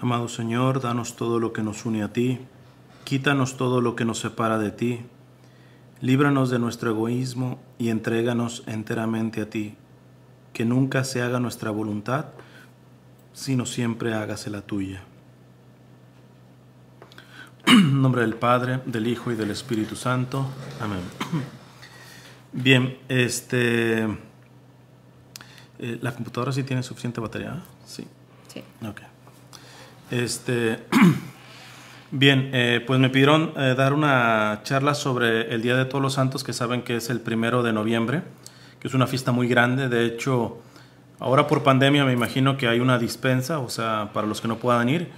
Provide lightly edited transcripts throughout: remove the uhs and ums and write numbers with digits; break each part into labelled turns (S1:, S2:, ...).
S1: Amado Señor, danos todo lo que nos une a ti, quítanos todo lo que nos separa de ti, líbranos de nuestro egoísmo y entréganos enteramente a ti, que nunca se haga nuestra voluntad, sino siempre hágase la tuya. En nombre del Padre, del Hijo y del Espíritu Santo. Amén. Bien, ¿la computadora sí tiene suficiente batería? Sí.
S2: Sí.
S1: Ok. Bien, pues me pidieron dar una charla sobre el Día de Todos los Santos, que saben que es el 1 de noviembre, que es una fiesta muy grande. De hecho, ahora por pandemia me imagino que hay una dispensa, o sea, para los que no puedan ir,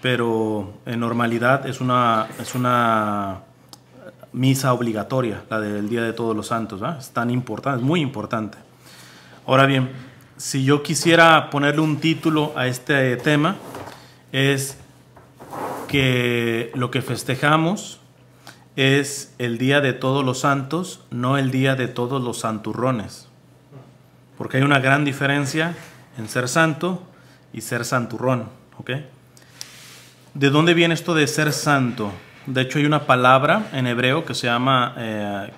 S1: pero en normalidad es una misa obligatoria, la del Día de Todos los Santos, ¿verdad? Es tan importante, es muy importante. Ahora bien, si yo quisiera ponerle un título a este tema, es que lo que festejamos es el Día de Todos los Santos, no el Día de Todos los Santurrones. Porque hay una gran diferencia en ser santo y ser santurrón, ¿ok? ¿De dónde viene esto de ser santo? De hecho, hay una palabra en hebreo que se llama,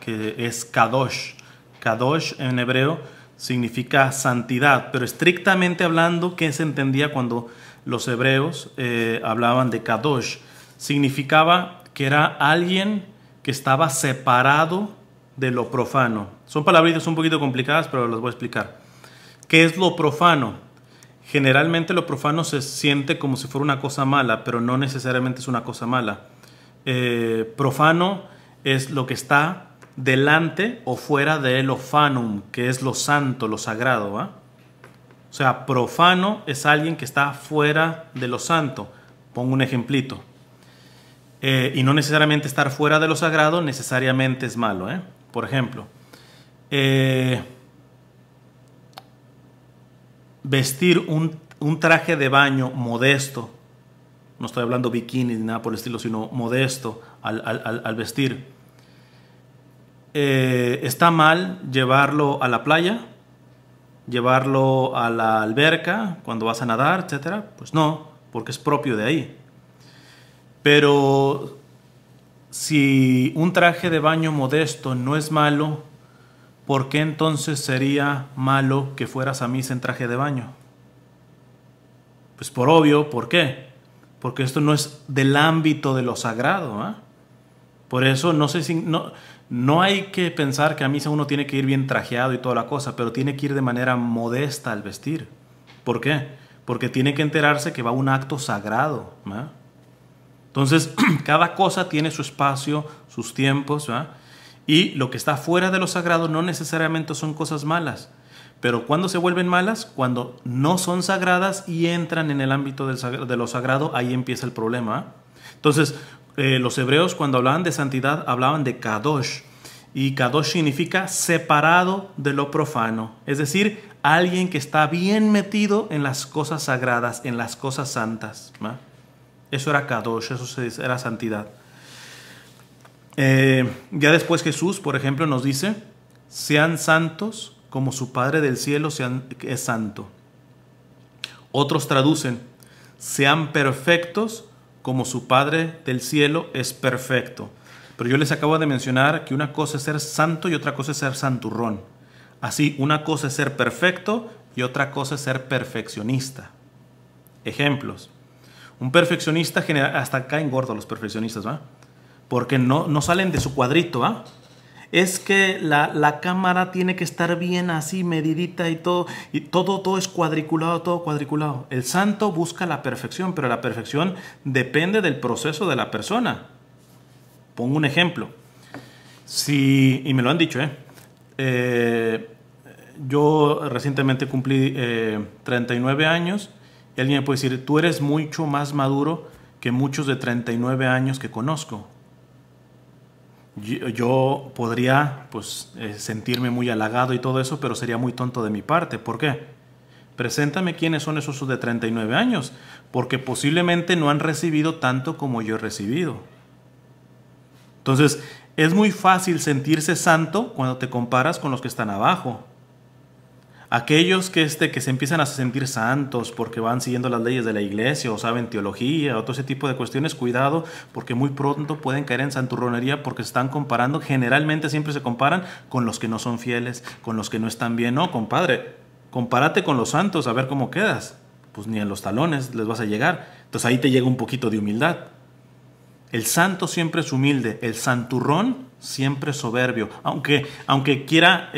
S1: que es kadosh. Kadosh en hebreo significa santidad, pero estrictamente hablando, ¿qué se entendía cuando los hebreos hablaban de kadosh? Significaba que era alguien que estaba separado de lo profano. Son palabritas un poquito complicadas, pero las voy a explicar. ¿Qué es lo profano? Generalmente lo profano se siente como si fuera una cosa mala, pero no necesariamente es una cosa mala. Profano es lo que está delante o fuera de lo fanum, que es lo santo, lo sagrado, ¿va? O sea, profano es alguien que está fuera de lo santo. Pongo un ejemplito. Y no necesariamente estar fuera de lo sagrado necesariamente es malo, ¿eh? Por ejemplo, vestir un traje de baño modesto, no estoy hablando bikini ni nada por el estilo, sino modesto al vestir. ¿Está mal llevarlo a la playa? ¿Llevarlo a la alberca cuando vas a nadar, etcétera? Pues no, porque es propio de ahí. Pero si un traje de baño modesto no es malo, ¿por qué entonces sería malo que fueras a misa en traje de baño? Pues por obvio, ¿por qué? Porque esto no es del ámbito de lo sagrado, ¿eh? Por eso no hay que pensar que a misa uno tiene que ir bien trajeado y toda la cosa, pero tiene que ir de manera modesta al vestir. ¿Por qué? Porque tiene que enterarse que va a un acto sagrado, ¿eh? Entonces, cada cosa tiene su espacio, sus tiempos, ¿eh? Y lo que está fuera de lo sagrado no necesariamente son cosas malas. Pero ¿cuándo se vuelven malas? Cuando no son sagradas y entran en el ámbito de lo sagrado, ahí empieza el problema, ¿eh? Entonces, los hebreos cuando hablaban de santidad hablaban de kadosh. Y kadosh significa separado de lo profano. Es decir, alguien que está bien metido en las cosas sagradas, en las cosas santas, ¿no? Eso era kadosh, eso era santidad. Ya después Jesús, por ejemplo, nos dice: sean santos como su Padre del cielo es santo. Otros traducen: sean perfectos como su Padre del cielo es perfecto. Pero yo les acabo de mencionar que una cosa es ser santo y otra cosa es ser santurrón. Así, una cosa es ser perfecto y otra cosa es ser perfeccionista. Ejemplos. Un perfeccionista, hasta caen gordos los perfeccionistas, ¿va? Porque no salen de su cuadrito, ¿va? Es que la cámara tiene que estar bien así, medidita y todo es cuadriculado, todo cuadriculado. El santo busca la perfección, pero la perfección depende del proceso de la persona. Pongo un ejemplo. Y me lo han dicho, yo recientemente cumplí 39 años y alguien me puede decir: tú eres mucho más maduro que muchos de 39 años que conozco. Yo podría sentirme muy halagado y todo eso, pero sería muy tonto de mi parte. ¿Por qué? Preséntame quiénes son esos de 39 años, porque posiblemente no han recibido tanto como yo he recibido. Entonces, es muy fácil sentirse santo cuando te comparas con los que están abajo. Aquellos que se empiezan a sentir santos porque van siguiendo las leyes de la iglesia o saben teología o todo ese tipo de cuestiones, cuidado, porque muy pronto pueden caer en santurronería porque se están comparando. Generalmente siempre se comparan con los que no son fieles, con los que no están bien. No, compadre, compárate con los santos a ver cómo quedas. Pues ni en los talones les vas a llegar. Entonces ahí te llega un poquito de humildad. El santo siempre es humilde, el santurrón siempre es soberbio. Aunque quiera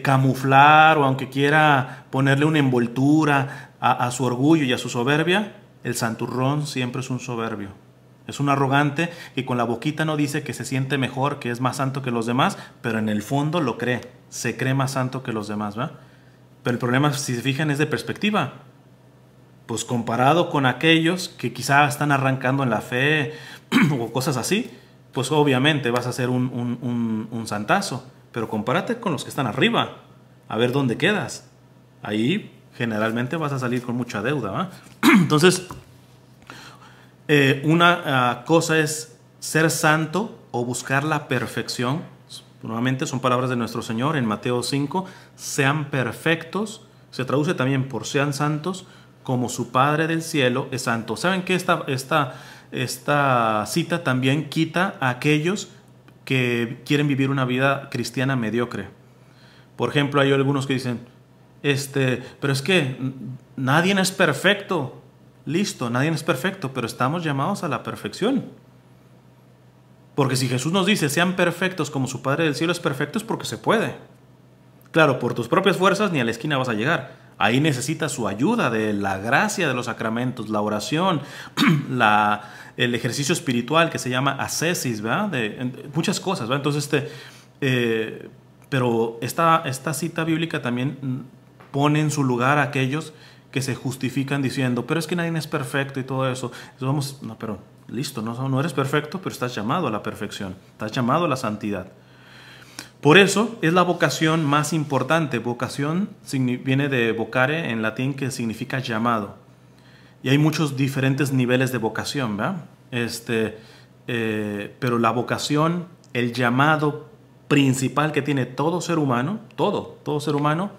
S1: camuflar o aunque quiera ponerle una envoltura a su orgullo y a su soberbia, el santurrón siempre es un soberbio. Es un arrogante que con la boquita no dice que se siente mejor, que es más santo que los demás, pero en el fondo lo cree, se cree más santo que los demás, ¿va? Pero el problema, si se fijan, es de perspectiva. Pues comparado con aquellos que quizá están arrancando en la fe o cosas así, pues obviamente vas a ser un santazo. Pero compárate con los que están arriba, a ver dónde quedas. Ahí generalmente vas a salir con mucha deuda, ¿va? Entonces, una cosa es ser santo o buscar la perfección. Nuevamente son palabras de nuestro Señor en Mateo 5. Sean perfectos, se traduce también por sean santos, como su Padre del cielo es santo. ¿Saben que esta cita también quita a aquellos que quieren vivir una vida cristiana mediocre? Por ejemplo, hay algunos que dicen, pero es que nadie es perfecto. Listo, nadie es perfecto, pero estamos llamados a la perfección. Porque si Jesús nos dice, sean perfectos como su Padre del cielo es perfecto, es porque se puede. Claro, por tus propias fuerzas ni a la esquina vas a llegar. Ahí necesitas su ayuda de la gracia de los sacramentos, la oración, el ejercicio espiritual que se llama ascesis, ¿verdad? Muchas cosas, ¿verdad? Entonces, pero esta cita bíblica también pone en su lugar a aquellos que se justifican diciendo, pero es que nadie es perfecto y todo eso. Entonces no, pero listo, no eres perfecto, pero estás llamado a la perfección, estás llamado a la santidad. Por eso es la vocación más importante. Vocación viene de vocare en latín, que significa llamado. Y hay muchos diferentes niveles de vocación, ¿verdad? Pero la vocación, el llamado principal que tiene todo ser humano, todo ser humano,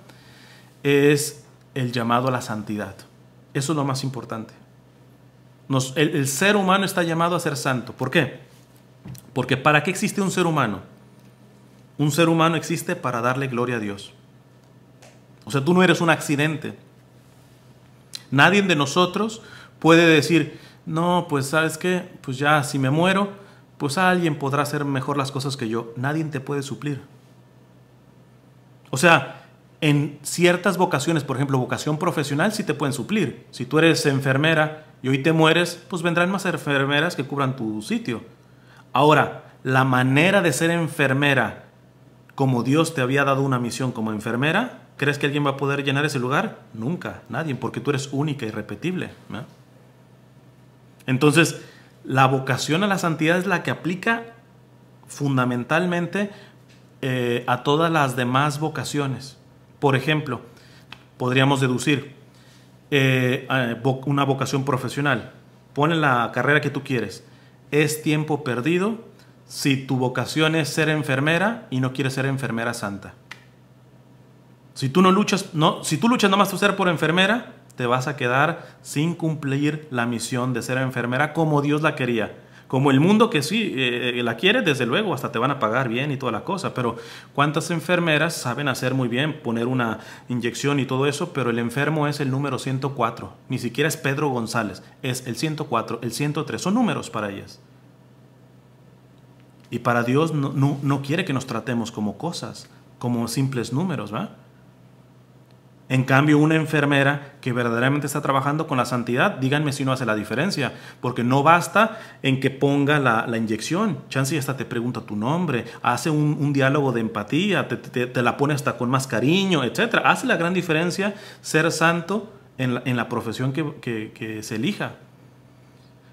S1: es el llamado a la santidad. Eso es lo más importante. El ser humano está llamado a ser santo. ¿Por qué? Porque ¿para qué existe un ser humano? Un ser humano existe para darle gloria a Dios. O sea, tú no eres un accidente. Nadie de nosotros puede decir, no, pues ¿sabes qué? Pues ya si me muero, pues alguien podrá hacer mejor las cosas que yo. Nadie te puede suplir. O sea, en ciertas vocaciones, por ejemplo, vocación profesional, sí te pueden suplir. Si tú eres enfermera y hoy te mueres, pues vendrán más enfermeras que cubran tu sitio. Ahora, la manera de ser enfermera, como Dios te había dado una misión como enfermera, ¿crees que alguien va a poder llenar ese lugar? Nunca, nadie, porque tú eres única y irrepetible, ¿no? Entonces, la vocación a la santidad es la que aplica fundamentalmente a todas las demás vocaciones. Por ejemplo, podríamos deducir una vocación profesional. Ponle la carrera que tú quieres. Es tiempo perdido si tu vocación es ser enfermera y no quieres ser enfermera santa. Si tú luchas nomás por ser enfermera, te vas a quedar sin cumplir la misión de ser enfermera como Dios la quería. Como el mundo que sí la quiere, desde luego, hasta te van a pagar bien y toda la cosa. Pero ¿cuántas enfermeras saben hacer muy bien, poner una inyección y todo eso? Pero el enfermo es el número 104. Ni siquiera es Pedro González. Es el 104, el 103. Son números para ellas. Y para Dios no quiere que nos tratemos como cosas, como simples números, ¿va? En cambio, una enfermera que verdaderamente está trabajando con la santidad, díganme si no hace la diferencia, porque no basta en que ponga la inyección. Chance hasta te pregunta tu nombre, hace un diálogo de empatía, te la pone hasta con más cariño, etc. Hace la gran diferencia ser santo en la profesión que se elija.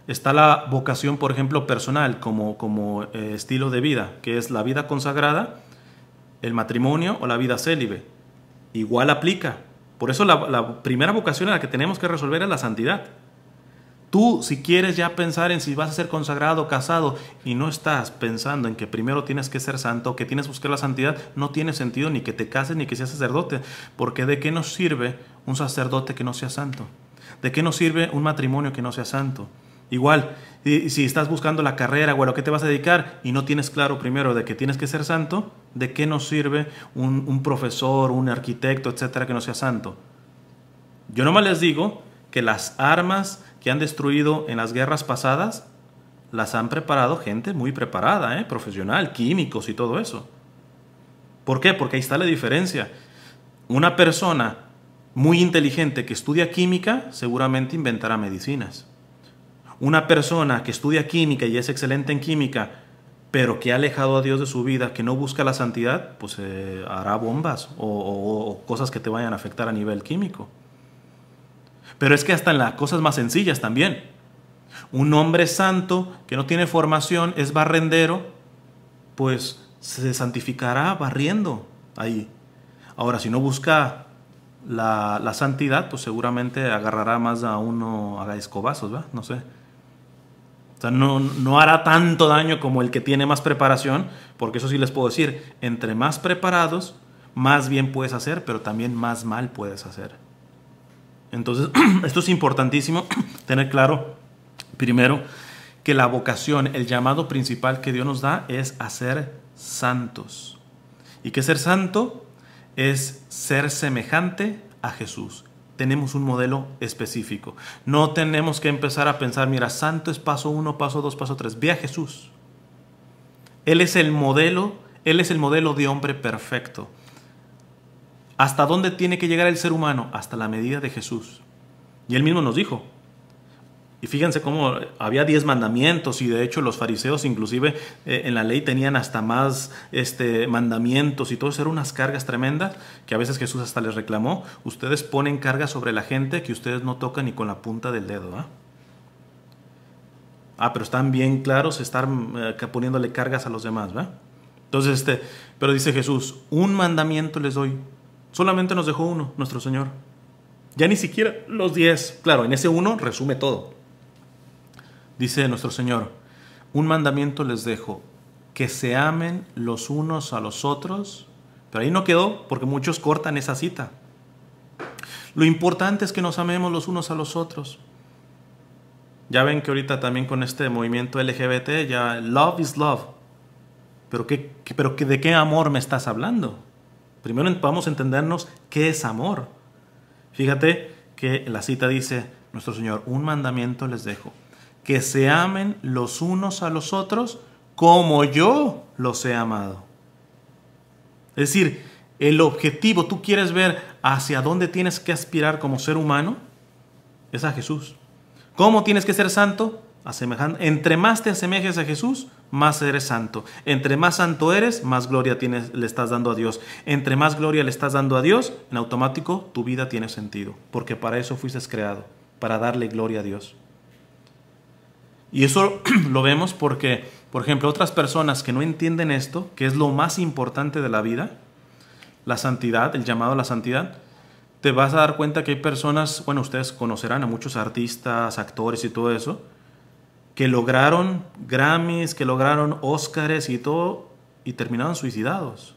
S1: Está la vocación, por ejemplo, personal como estilo de vida, que es la vida consagrada, el matrimonio o la vida célibe. Igual aplica. Por eso la primera vocación a la que tenemos que resolver es la santidad. Tú, si quieres ya pensar en si vas a ser consagrado, casado, y no estás pensando en que primero tienes que ser santo, que tienes que buscar la santidad, no tiene sentido ni que te cases ni que seas sacerdote. Porque ¿de qué nos sirve un sacerdote que no sea santo? ¿De qué nos sirve un matrimonio que no sea santo? Igual, si estás buscando la carrera, bueno, ¿a qué te vas a dedicar? Y no tienes claro primero de que tienes que ser santo, ¿de qué nos sirve un profesor, un arquitecto, etcétera, que no sea santo? Yo nomás les digo que las armas que han destruido en las guerras pasadas las han preparado gente muy preparada, profesional, químicos y todo eso. ¿Por qué? Porque ahí está la diferencia. Una persona muy inteligente que estudia química seguramente inventará medicinas. Una persona que estudia química y es excelente en química, pero que ha alejado a Dios de su vida, que no busca la santidad, pues hará bombas o cosas que te vayan a afectar a nivel químico. Pero es que hasta en las cosas más sencillas también. Un hombre santo que no tiene formación, es barrendero, pues se santificará barriendo ahí. Ahora, si no busca la santidad, pues seguramente agarrará más a uno a escobazos, ¿verdad? No sé. O sea, no hará tanto daño como el que tiene más preparación, porque eso sí les puedo decir, entre más preparados, más bien puedes hacer, pero también más mal puedes hacer. Entonces, esto es importantísimo tener claro, primero, que la vocación, el llamado principal que Dios nos da es a ser santos. ¿Y qué ser santo? Es ser semejante a Jesús. Tenemos un modelo específico. No tenemos que empezar a pensar, mira, santo es paso 1, paso 2, paso 3. Ve a Jesús. Él es el modelo de hombre perfecto. ¿Hasta dónde tiene que llegar el ser humano? Hasta la medida de Jesús. Y él mismo nos dijo. Y fíjense cómo había 10 mandamientos y de hecho los fariseos inclusive en la ley tenían hasta más mandamientos y todo eso, eran unas cargas tremendas que a veces Jesús hasta les reclamó. Ustedes ponen cargas sobre la gente que ustedes no tocan ni con la punta del dedo. Pero están bien claros estar poniéndole cargas a los demás. ¿Va? Entonces, pero dice Jesús, un mandamiento les doy. Solamente nos dejó uno, nuestro Señor. Ya ni siquiera los 10. Claro, en ese uno resume todo. Dice nuestro Señor, un mandamiento les dejo, que se amen los unos a los otros. Pero ahí no quedó, porque muchos cortan esa cita. Lo importante es que nos amemos los unos a los otros. Ya ven que ahorita también con este movimiento LGBT, ya love is love. Pero ¿de qué amor me estás hablando? Primero vamos a entendernos qué es amor. Fíjate que la cita dice, nuestro Señor, un mandamiento les dejo, que se amen los unos a los otros como yo los he amado. Es decir, el objetivo, tú quieres ver hacia dónde tienes que aspirar como ser humano, es a Jesús. ¿Cómo tienes que ser santo? Entre más te asemejes a Jesús, más eres santo. Entre más santo eres, más gloria le estás dando a Dios. Entre más gloria le estás dando a Dios, en automático tu vida tiene sentido. Porque para eso fuiste creado, para darle gloria a Dios. Y eso lo vemos porque, por ejemplo, otras personas que no entienden esto, que es lo más importante de la vida, la santidad, el llamado a la santidad, te vas a dar cuenta que hay personas, bueno, ustedes conocerán a muchos artistas, actores y todo eso, que lograron Grammys, que lograron Óscares y todo, y terminaron suicidados.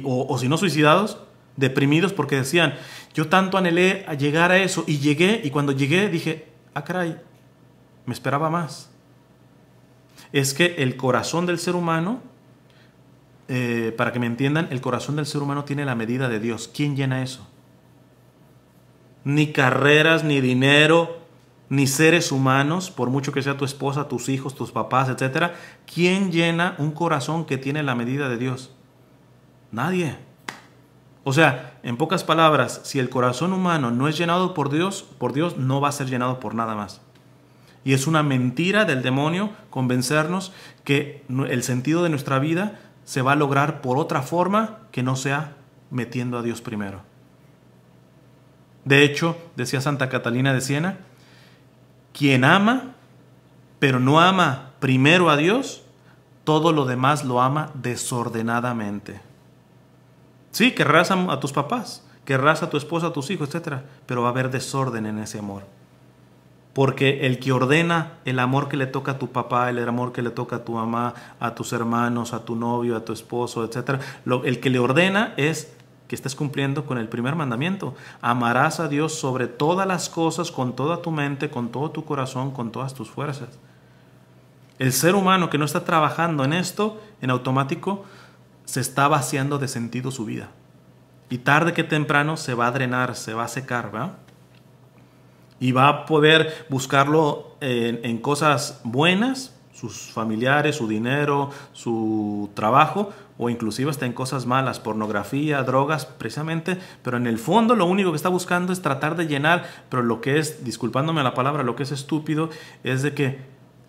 S1: O si no suicidados, deprimidos porque decían, yo tanto anhelé a llegar a eso, y llegué, y cuando llegué dije, caray, me esperaba más. Es que el corazón del ser humano, para que me entiendan, el corazón del ser humano tiene la medida de Dios. ¿Quién llena eso? Ni carreras, ni dinero, ni seres humanos, por mucho que sea tu esposa, tus hijos, tus papás, etc. ¿Quién llena un corazón que tiene la medida de Dios? Nadie. O sea, en pocas palabras, si el corazón humano no es llenado por Dios no va a ser llenado por nada más. Y es una mentira del demonio convencernos que el sentido de nuestra vida se va a lograr por otra forma que no sea metiendo a Dios primero. De hecho, decía Santa Catalina de Siena, quien ama, pero no ama primero a Dios, todo lo demás lo ama desordenadamente. Sí, querrás a tus papás, querrás a tu esposa, a tus hijos, etc. Pero va a haber desorden en ese amor. Porque el que ordena el amor que le toca a tu papá, el amor que le toca a tu mamá, a tus hermanos, a tu novio, a tu esposo, etc. El que le ordena es que estés cumpliendo con el primer mandamiento. Amarás a Dios sobre todas las cosas, con toda tu mente, con todo tu corazón, con todas tus fuerzas. El ser humano que no está trabajando en esto, en automático, se está vaciando de sentido su vida. Y tarde que temprano se va a drenar, se va a secar, ¿verdad? Y va a poder buscarlo en cosas buenas, sus familiares, su dinero, su trabajo, o inclusive hasta en cosas malas, pornografía, drogas, precisamente, pero en el fondo lo único que está buscando es tratar de llenar, pero lo que es, disculpándome la palabra, lo que es estúpido, es de que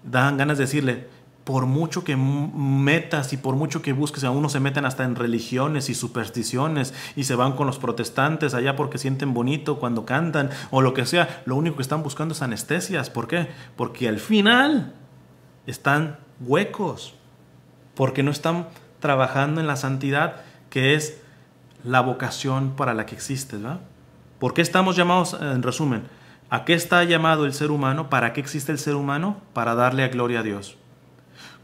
S1: dan ganas de decirle, por mucho que metas y por mucho que busques, a uno se meten hasta en religiones y supersticiones y se van con los protestantes allá porque sienten bonito cuando cantan o lo que sea. Lo único que están buscando es anestesias. ¿Por qué? Porque al final están huecos, porque no están trabajando en la santidad, que es la vocación para la que existes, ¿verdad? ¿Por qué estamos llamados, en resumen, a qué está llamado el ser humano? ¿Para qué existe el ser humano? Para darle gloria a Dios.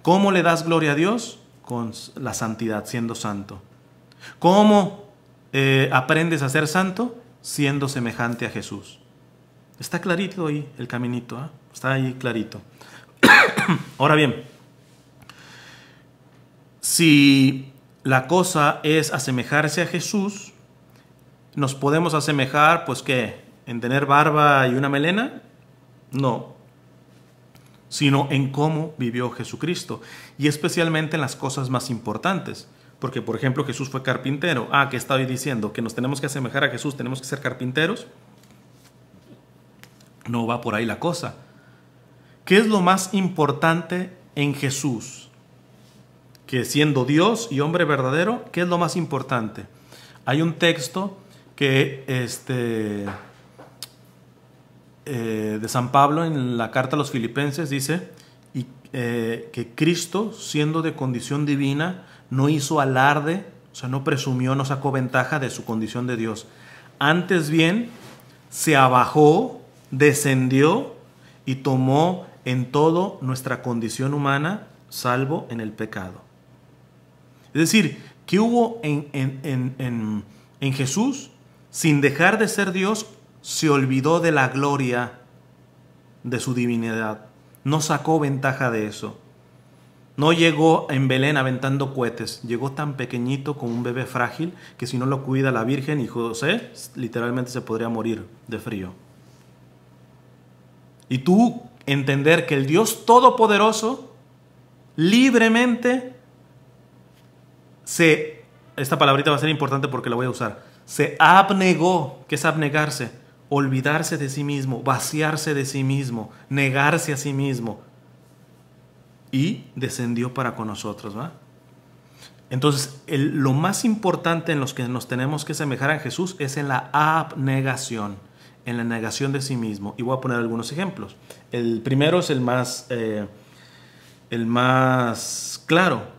S1: ¿Cómo le das gloria a Dios? Con la santidad, siendo santo. ¿Cómo aprendes a ser santo? Siendo semejante a Jesús. Está clarito ahí el caminito, ¿eh? Está ahí clarito. Ahora bien, si la cosa es asemejarse a Jesús, ¿nos podemos asemejar, pues qué, en tener barba y una melena? No, sino en cómo vivió Jesucristo, y especialmente en las cosas más importantes. Porque, por ejemplo, Jesús fue carpintero. ¿Qué estoy diciendo? ¿Que nos tenemos que asemejar a Jesús? ¿Tenemos que ser carpinteros? No va por ahí la cosa. ¿Qué es lo más importante en Jesús? Que siendo Dios y hombre verdadero, ¿qué es lo más importante? Hay un texto que de San Pablo en la carta a los Filipenses dice que Cristo, siendo de condición divina, no hizo alarde, o sea, no presumió, no sacó ventaja de su condición de Dios. Antes bien, se abajó, descendió y tomó en todo nuestra condición humana, salvo en el pecado. Es decir, que hubo en Jesús, sin dejar de ser Dios, se olvidó de la gloria de su divinidad. No sacó ventaja de eso. No llegó en Belén aventando cohetes. Llegó tan pequeñito como un bebé frágil que si no lo cuida la Virgen y José, literalmente se podría morir de frío. Y tú entender que el Dios Todopoderoso libremente esta palabrita va a ser importante porque la voy a usar, se abnegó. ¿Qué es abnegarse? Olvidarse de sí mismo, vaciarse de sí mismo, negarse a sí mismo, y descendió para con nosotros, ¿va? Entonces, lo más importante en los que nos tenemos que asemejar a Jesús es en la abnegación, en la negación de sí mismo. Y voy a poner algunos ejemplos. El primero es el más claro.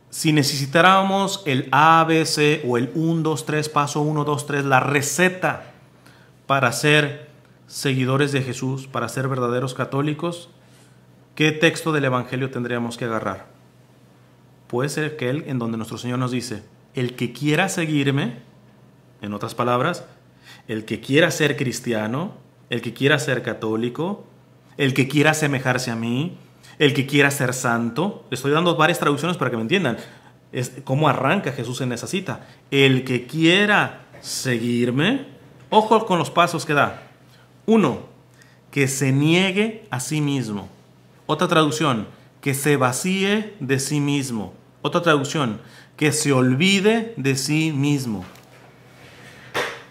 S1: Si necesitáramos el ABC o el 1, 2, 3, paso 1, 2, 3, la receta para ser seguidores de Jesús, para ser verdaderos católicos, ¿qué texto del Evangelio tendríamos que agarrar? Puede ser aquel en donde nuestro Señor nos dice, el que quiera seguirme, en otras palabras, el que quiera ser cristiano, el que quiera ser católico, el que quiera asemejarse a mí, el que quiera ser santo. Le estoy dando varias traducciones para que me entiendan. Es cómo arranca Jesús en esa cita. El que quiera seguirme, ojo con los pasos que da. 1, que se niegue a sí mismo. Otra traducción, que se vacíe de sí mismo. Otra traducción, que se olvide de sí mismo.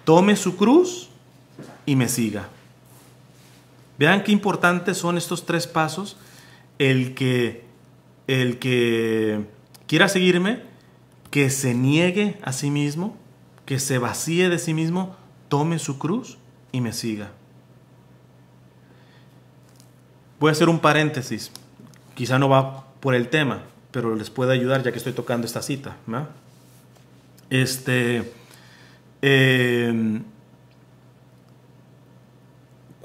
S1: Tome su cruz y me siga. Vean qué importantes son estos 3 pasos. El que quiera seguirme, que se niegue a sí mismo, que se vacíe de sí mismo, tome su cruz y me siga. Voy a hacer un paréntesis. Quizá no va por el tema, pero les puede ayudar ya que estoy tocando esta cita, ¿no?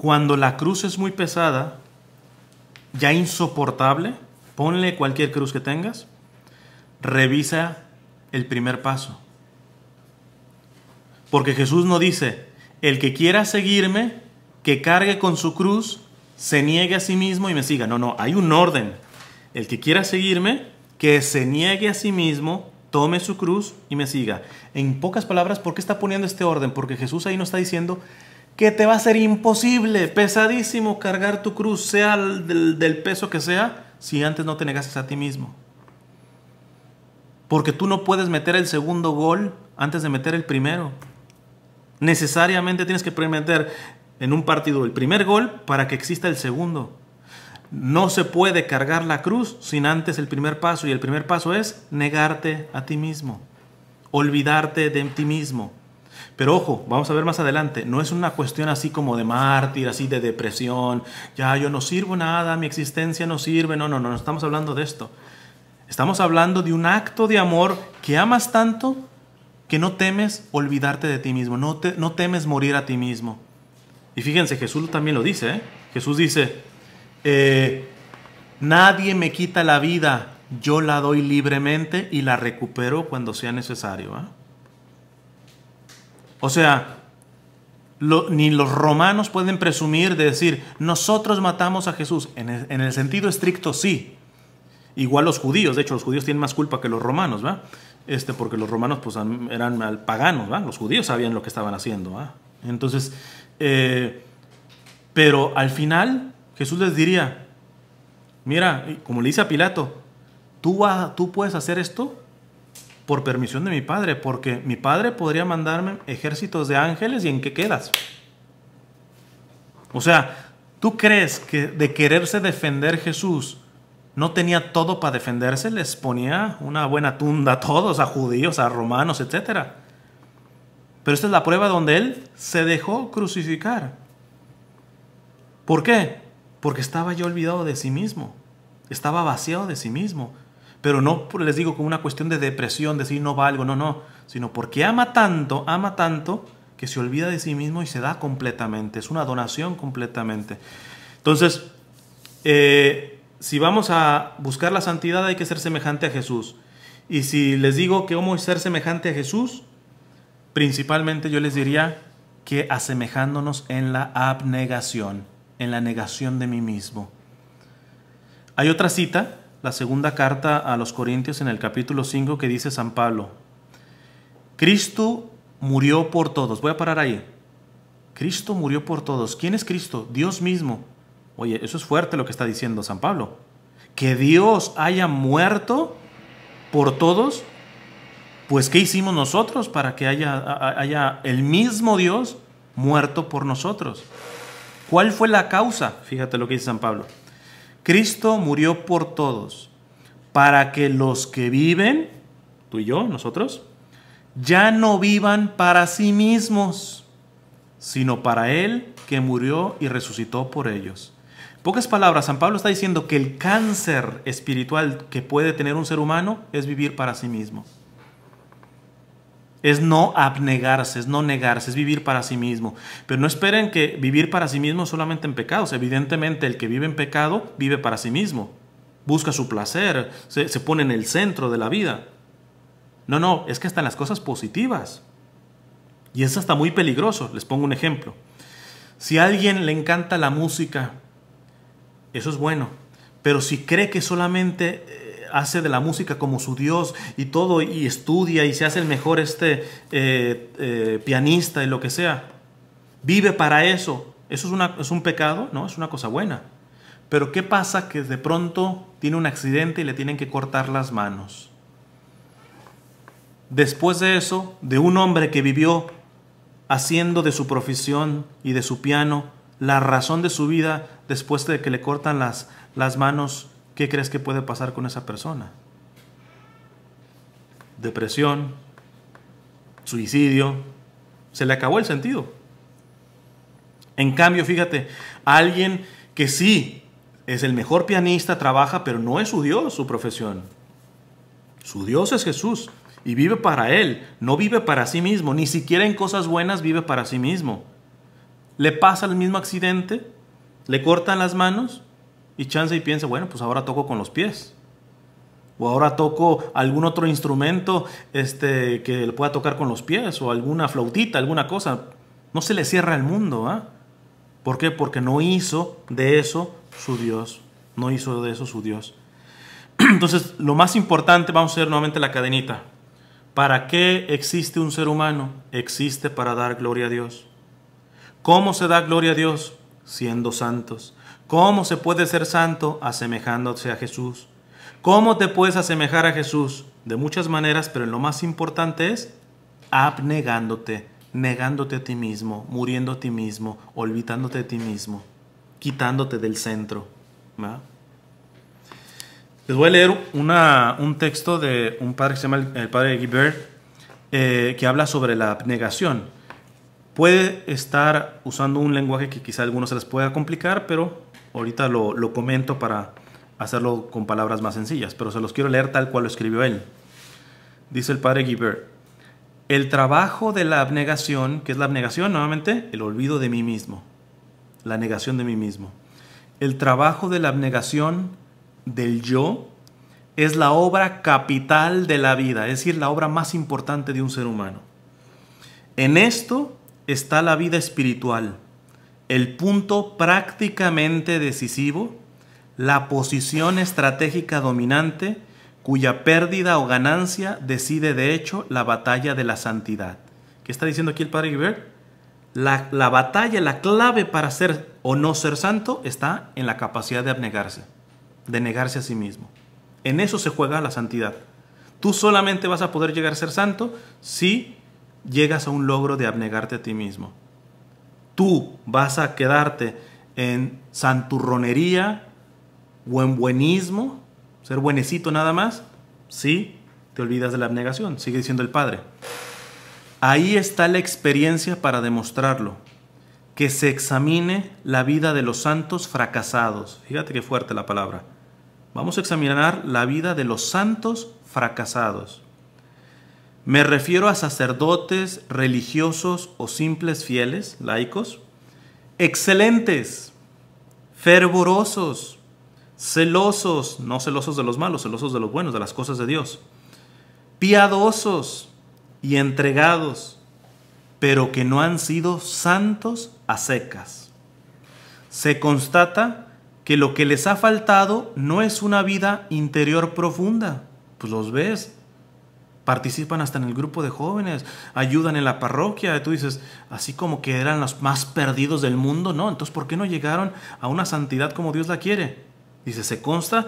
S1: Cuando la cruz es muy pesada, ya insoportable, ponle cualquier cruz que tengas, revisa el primer paso. Porque Jesús no dice, el que quiera seguirme, que cargue con su cruz, se niegue a sí mismo y me siga. No, hay un orden. El que quiera seguirme, que se niegue a sí mismo, tome su cruz y me siga. En pocas palabras, ¿por qué está poniendo este orden? Porque Jesús ahí no está diciendo que te va a ser imposible, pesadísimo cargar tu cruz, sea del peso que sea, si antes no te negases a ti mismo. Porque tú no puedes meter el segundo gol antes de meter el primero. Necesariamente tienes que meter en un partido el primer gol para que exista el segundo. No se puede cargar la cruz sin antes el primer paso, y el primer paso es negarte a ti mismo, olvidarte de ti mismo. Pero ojo, vamos a ver más adelante, no es una cuestión así como de mártir, así de depresión, ya yo no sirvo nada, mi existencia no sirve, no estamos hablando de esto. Estamos hablando de un acto de amor que amas tanto que no temes olvidarte de ti mismo, no temes morir a ti mismo. Y fíjense, Jesús también lo dice, ¿eh? Jesús dice, nadie me quita la vida, yo la doy libremente y la recupero cuando sea necesario. O sea, ni los romanos pueden presumir de decir, nosotros matamos a Jesús. En el sentido estricto, sí. Igual los judíos, de hecho los judíos tienen más culpa que los romanos, ¿va? Porque los romanos pues, eran paganos, ¿va? Los judíos sabían lo que estaban haciendo, ¿va? Entonces, pero al final Jesús les diría, mira, como le dice a Pilato, tú puedes hacer esto por permisión de mi Padre, porque mi Padre podría mandarme ejércitos de ángeles y ¿en qué quedas? O sea, ¿tú crees que de quererse defender Jesús no tenía todo para defenderse? Les ponía una buena tunda a todos, a judíos, a romanos, etc. Pero esta es la prueba donde Él se dejó crucificar. ¿Por qué? Porque estaba ya olvidado de sí mismo, estaba vaciado de sí mismo. Pero no, les digo, como una cuestión de depresión, de decir no valgo, no, sino porque ama tanto, que se olvida de sí mismo y se da completamente, es una donación completamente. Entonces, si vamos a buscar la santidad hay que ser semejante a Jesús. Y si les digo que cómo ser semejante a Jesús, principalmente yo les diría que asemejándonos en la abnegación, en la negación de mí mismo. Hay otra cita, la segunda carta a los Corintios en el capítulo 5 que dice San Pablo, Cristo murió por todos. Voy a parar ahí. Cristo murió por todos. ¿Quién es Cristo? Dios mismo. Oye, eso es fuerte lo que está diciendo San Pablo. Que Dios haya muerto por todos, pues ¿qué hicimos nosotros para que haya el mismo Dios muerto por nosotros? ¿Cuál fue la causa? Fíjate lo que dice San Pablo. Cristo murió por todos, para que los que viven, tú y yo, nosotros, ya no vivan para sí mismos, sino para Él que murió y resucitó por ellos. En pocas palabras, San Pablo está diciendo que el cáncer espiritual que puede tener un ser humano es vivir para sí mismo. Es no abnegarse, es no negarse, es vivir para sí mismo. Pero no esperen que vivir para sí mismo solamente en pecados. Evidentemente el que vive en pecado vive para sí mismo. Busca su placer, se pone en el centro de la vida. No, es que hasta en las cosas positivas. Y es hasta muy peligroso. Les pongo un ejemplo. Si a alguien le encanta la música, eso es bueno. Pero si cree que solamente hace de la música como su Dios y todo, y estudia y se hace el mejor pianista y lo que sea, vive para eso, ¿eso es un pecado? No, es una cosa buena. Pero ¿qué pasa? Que de pronto tiene un accidente y le tienen que cortar las manos. Después de eso, de un hombre que vivió haciendo de su profesión y de su piano la razón de su vida, después de que le cortan las manos, ¿qué crees que puede pasar con esa persona? Depresión, suicidio, se le acabó el sentido. En cambio, fíjate, alguien que sí es el mejor pianista, trabaja, pero no es su Dios, su profesión. Su Dios es Jesús y vive para Él, no vive para sí mismo, ni siquiera en cosas buenas vive para sí mismo. le pasa el mismo accidente, le cortan las manos y chance y piensa, bueno, pues ahora toco con los pies. O ahora toco algún otro instrumento que le pueda tocar con los pies, o alguna flautita, alguna cosa. No se le cierra el mundo, ¿ah? ¿Por qué? Porque no hizo de eso su Dios. No hizo de eso su Dios. Entonces, lo más importante, vamos a ver nuevamente la cadenita. ¿Para qué existe un ser humano? Existe para dar gloria a Dios. ¿Cómo se da gloria a Dios? Siendo santos. ¿Cómo se puede ser santo? Asemejándose a Jesús. ¿Cómo te puedes asemejar a Jesús? De muchas maneras, pero lo más importante es abnegándote, negándote a ti mismo, muriendo a ti mismo, olvidándote de ti mismo, quitándote del centro. ¿Va? Les voy a leer un texto de un padre que se llama el padre Guibert, que habla sobre la abnegación. Puede estar usando un lenguaje que quizá a algunos se les pueda complicar, pero ahorita lo comento para hacerlo con palabras más sencillas, pero se los quiero leer tal cual lo escribió él. Dice el padre Guibert: el trabajo de la abnegación, ¿qué es la abnegación? Nuevamente, el olvido de mí mismo, la negación de mí mismo. El trabajo de la abnegación del yo es la obra capital de la vida, es decir, la obra más importante de un ser humano. En esto está la vida espiritual, el punto prácticamente decisivo, la posición estratégica dominante, cuya pérdida o ganancia decide de hecho la batalla de la santidad. ¿Qué está diciendo aquí el padre Guibert? La batalla, la clave para ser o no ser santo está en la capacidad de abnegarse, de negarse a sí mismo. En eso se juega la santidad. Tú solamente vas a poder llegar a ser santo si llegas a un logro de abnegarte a ti mismo. Tú vas a quedarte en santurronería o en buenismo, ser buenecito nada más, si te olvidas de la abnegación. Sigue diciendo el padre. Ahí está la experiencia para demostrarlo. Que se examine la vida de los santos fracasados. Fíjate qué fuerte la palabra. Vamos a examinar la vida de los santos fracasados. Me refiero a sacerdotes, religiosos o simples fieles, laicos, excelentes, fervorosos, celosos, no celosos de los malos, celosos de los buenos, de las cosas de Dios, piadosos y entregados, pero que no han sido santos a secas. Se constata que lo que les ha faltado no es una vida interior profunda. Pues los ves, participan hasta en el grupo de jóvenes, ayudan en la parroquia. Tú dices, así como que eran los más perdidos del mundo. No, entonces ¿por qué no llegaron a una santidad como Dios la quiere? Dice, se consta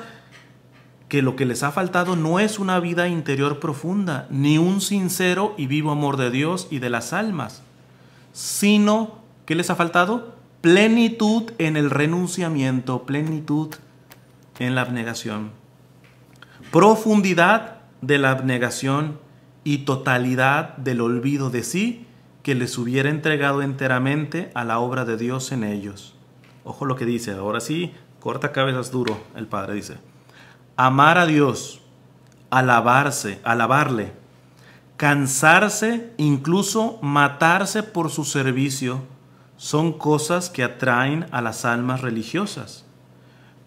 S1: que lo que les ha faltado no es una vida interior profunda, ni un sincero y vivo amor de Dios y de las almas, sino, ¿qué les ha faltado? Plenitud en el renunciamiento, plenitud en la abnegación, profundidad de la abnegación y totalidad del olvido de sí que les hubiera entregado enteramente a la obra de Dios en ellos. Ojo lo que dice, ahora sí, corta cabezas duro, el padre dice. Amar a Dios, alabarle, cansarse, incluso matarse por su servicio, son cosas que atraen a las almas religiosas.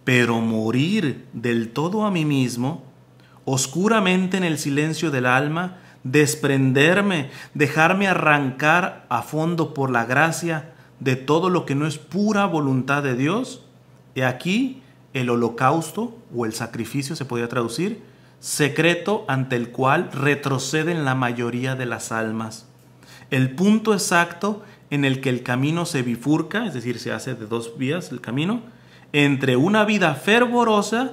S1: Pero morir del todo a mí mismo, oscuramente en el silencio del alma, desprenderme, dejarme arrancar a fondo por la gracia de todo lo que no es pura voluntad de Dios, he aquí el holocausto o el sacrificio se podría traducir, secreto ante el cual retroceden la mayoría de las almas. El punto exacto en el que el camino se bifurca, es decir, se hace de dos vías el camino, entre una vida fervorosa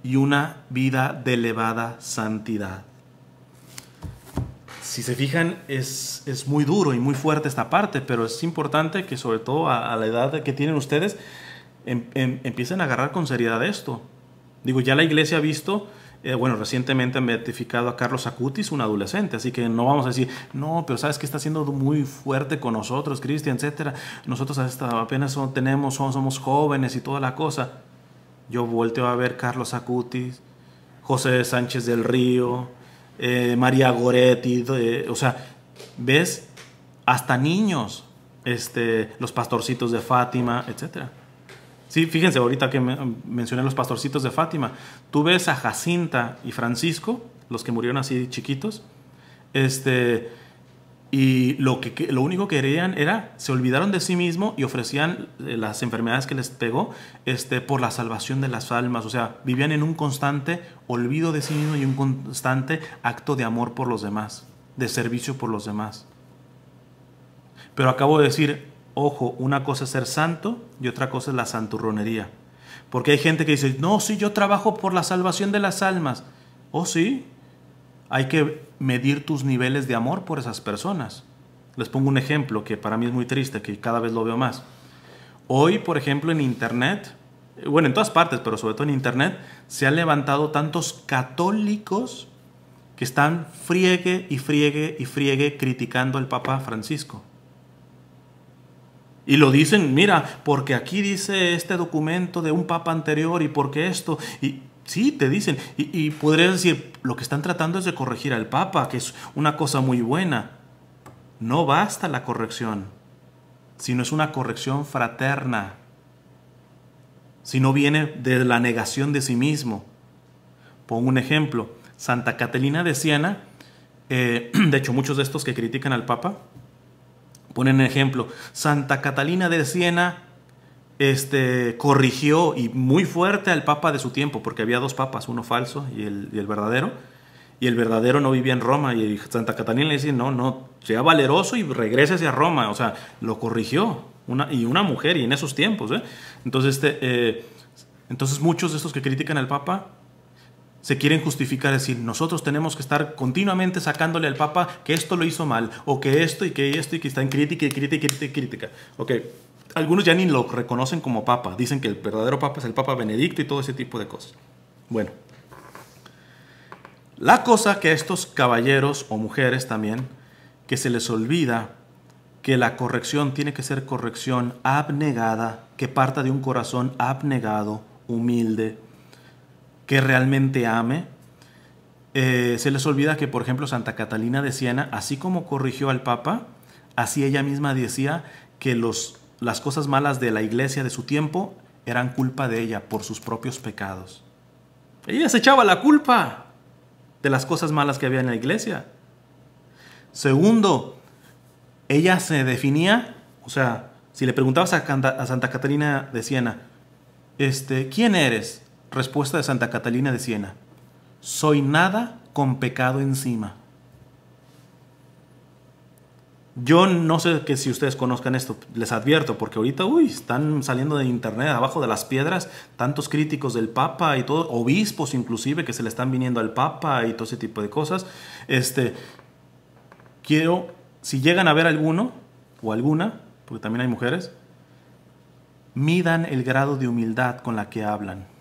S1: y una vida de elevada santidad. Si se fijan, es muy duro y muy fuerte esta parte, pero es importante que sobre todo a la edad que tienen ustedes, empiecen a agarrar con seriedad esto. Digo, ya la iglesia ha visto, recientemente han beatificado a Carlos Acutis, un adolescente, así que no vamos a decir, no, pero sabes que está siendo muy fuerte con nosotros, Cristian, etcétera. Nosotros apenas somos jóvenes y toda la cosa. Yo volteo a ver Carlos Acutis, José Sánchez del Río, María Goretti, o sea, ves, hasta niños los pastorcitos de Fátima, etcétera. Sí, fíjense, ahorita que mencioné los pastorcitos de Fátima, tú ves a Jacinta y Francisco, los que murieron así chiquitos, y lo único que querían era, se olvidaron de sí mismo y ofrecían las enfermedades que les pegó por la salvación de las almas. O sea, vivían en un constante olvido de sí mismo y un constante acto de amor por los demás, de servicio por los demás. Pero acabo de decir, ojo, una cosa es ser santo y otra cosa es la santurronería. Porque hay gente que dice, no, sí, yo trabajo por la salvación de las almas. Oh, sí, hay que medir tus niveles de amor por esas personas. Les pongo un ejemplo que para mí es muy triste, que cada vez lo veo más. Hoy, por ejemplo, en Internet, bueno, en todas partes, pero sobre todo en Internet, se han levantado tantos católicos que están friegue y friegue y friegue criticando al Papa Francisco. Y lo dicen, mira, porque aquí dice este documento de un papa anterior y porque esto, y sí, te dicen, y podrías decir, lo que están tratando es de corregir al papa, que es una cosa muy buena. No basta la corrección, sino es una corrección fraterna, si no viene de la negación de sí mismo. Pongo un ejemplo, Santa Catalina de Siena, de hecho muchos de estos que critican al papa, ponen ejemplo, Santa Catalina de Siena corrigió y muy fuerte al papa de su tiempo, porque había dos papas, uno falso y el verdadero, y el verdadero no vivía en Roma, y Santa Catalina le dice, no, sea valeroso y regrese hacia Roma, o sea, lo corrigió, una mujer, y en esos tiempos, entonces muchos de estos que critican al papa se quieren justificar, decir, nosotros tenemos que estar continuamente sacándole al Papa que esto lo hizo mal, o que esto y que está en crítica y crítica y crítica. Ok, algunos ya ni lo reconocen como Papa, dicen que el verdadero Papa es el Papa Benedicto y todo ese tipo de cosas. Bueno, la cosa que a estos caballeros o mujeres también, que se les olvida que la corrección tiene que ser corrección abnegada, que parta de un corazón abnegado, humilde, que realmente ame. Se les olvida que, por ejemplo, Santa Catalina de Siena, así como corrigió al Papa, así ella misma decía que las cosas malas de la iglesia de su tiempo eran culpa de ella por sus propios pecados. Ella se echaba la culpa de las cosas malas que había en la iglesia. Segundo, ella se definía, o sea, si le preguntabas a Santa Catalina de Siena, ¿quién eres? Respuesta de Santa Catalina de Siena: soy nada con pecado encima. Yo no sé que si ustedes conozcan esto, les advierto, porque ahorita están saliendo de internet abajo de las piedras tantos críticos del Papa y todo, obispos inclusive que se le están viniendo al Papa y todo ese tipo de cosas. Quiero, si llegan a ver alguno o alguna, porque también hay mujeres, midan el grado de humildad con la que hablan.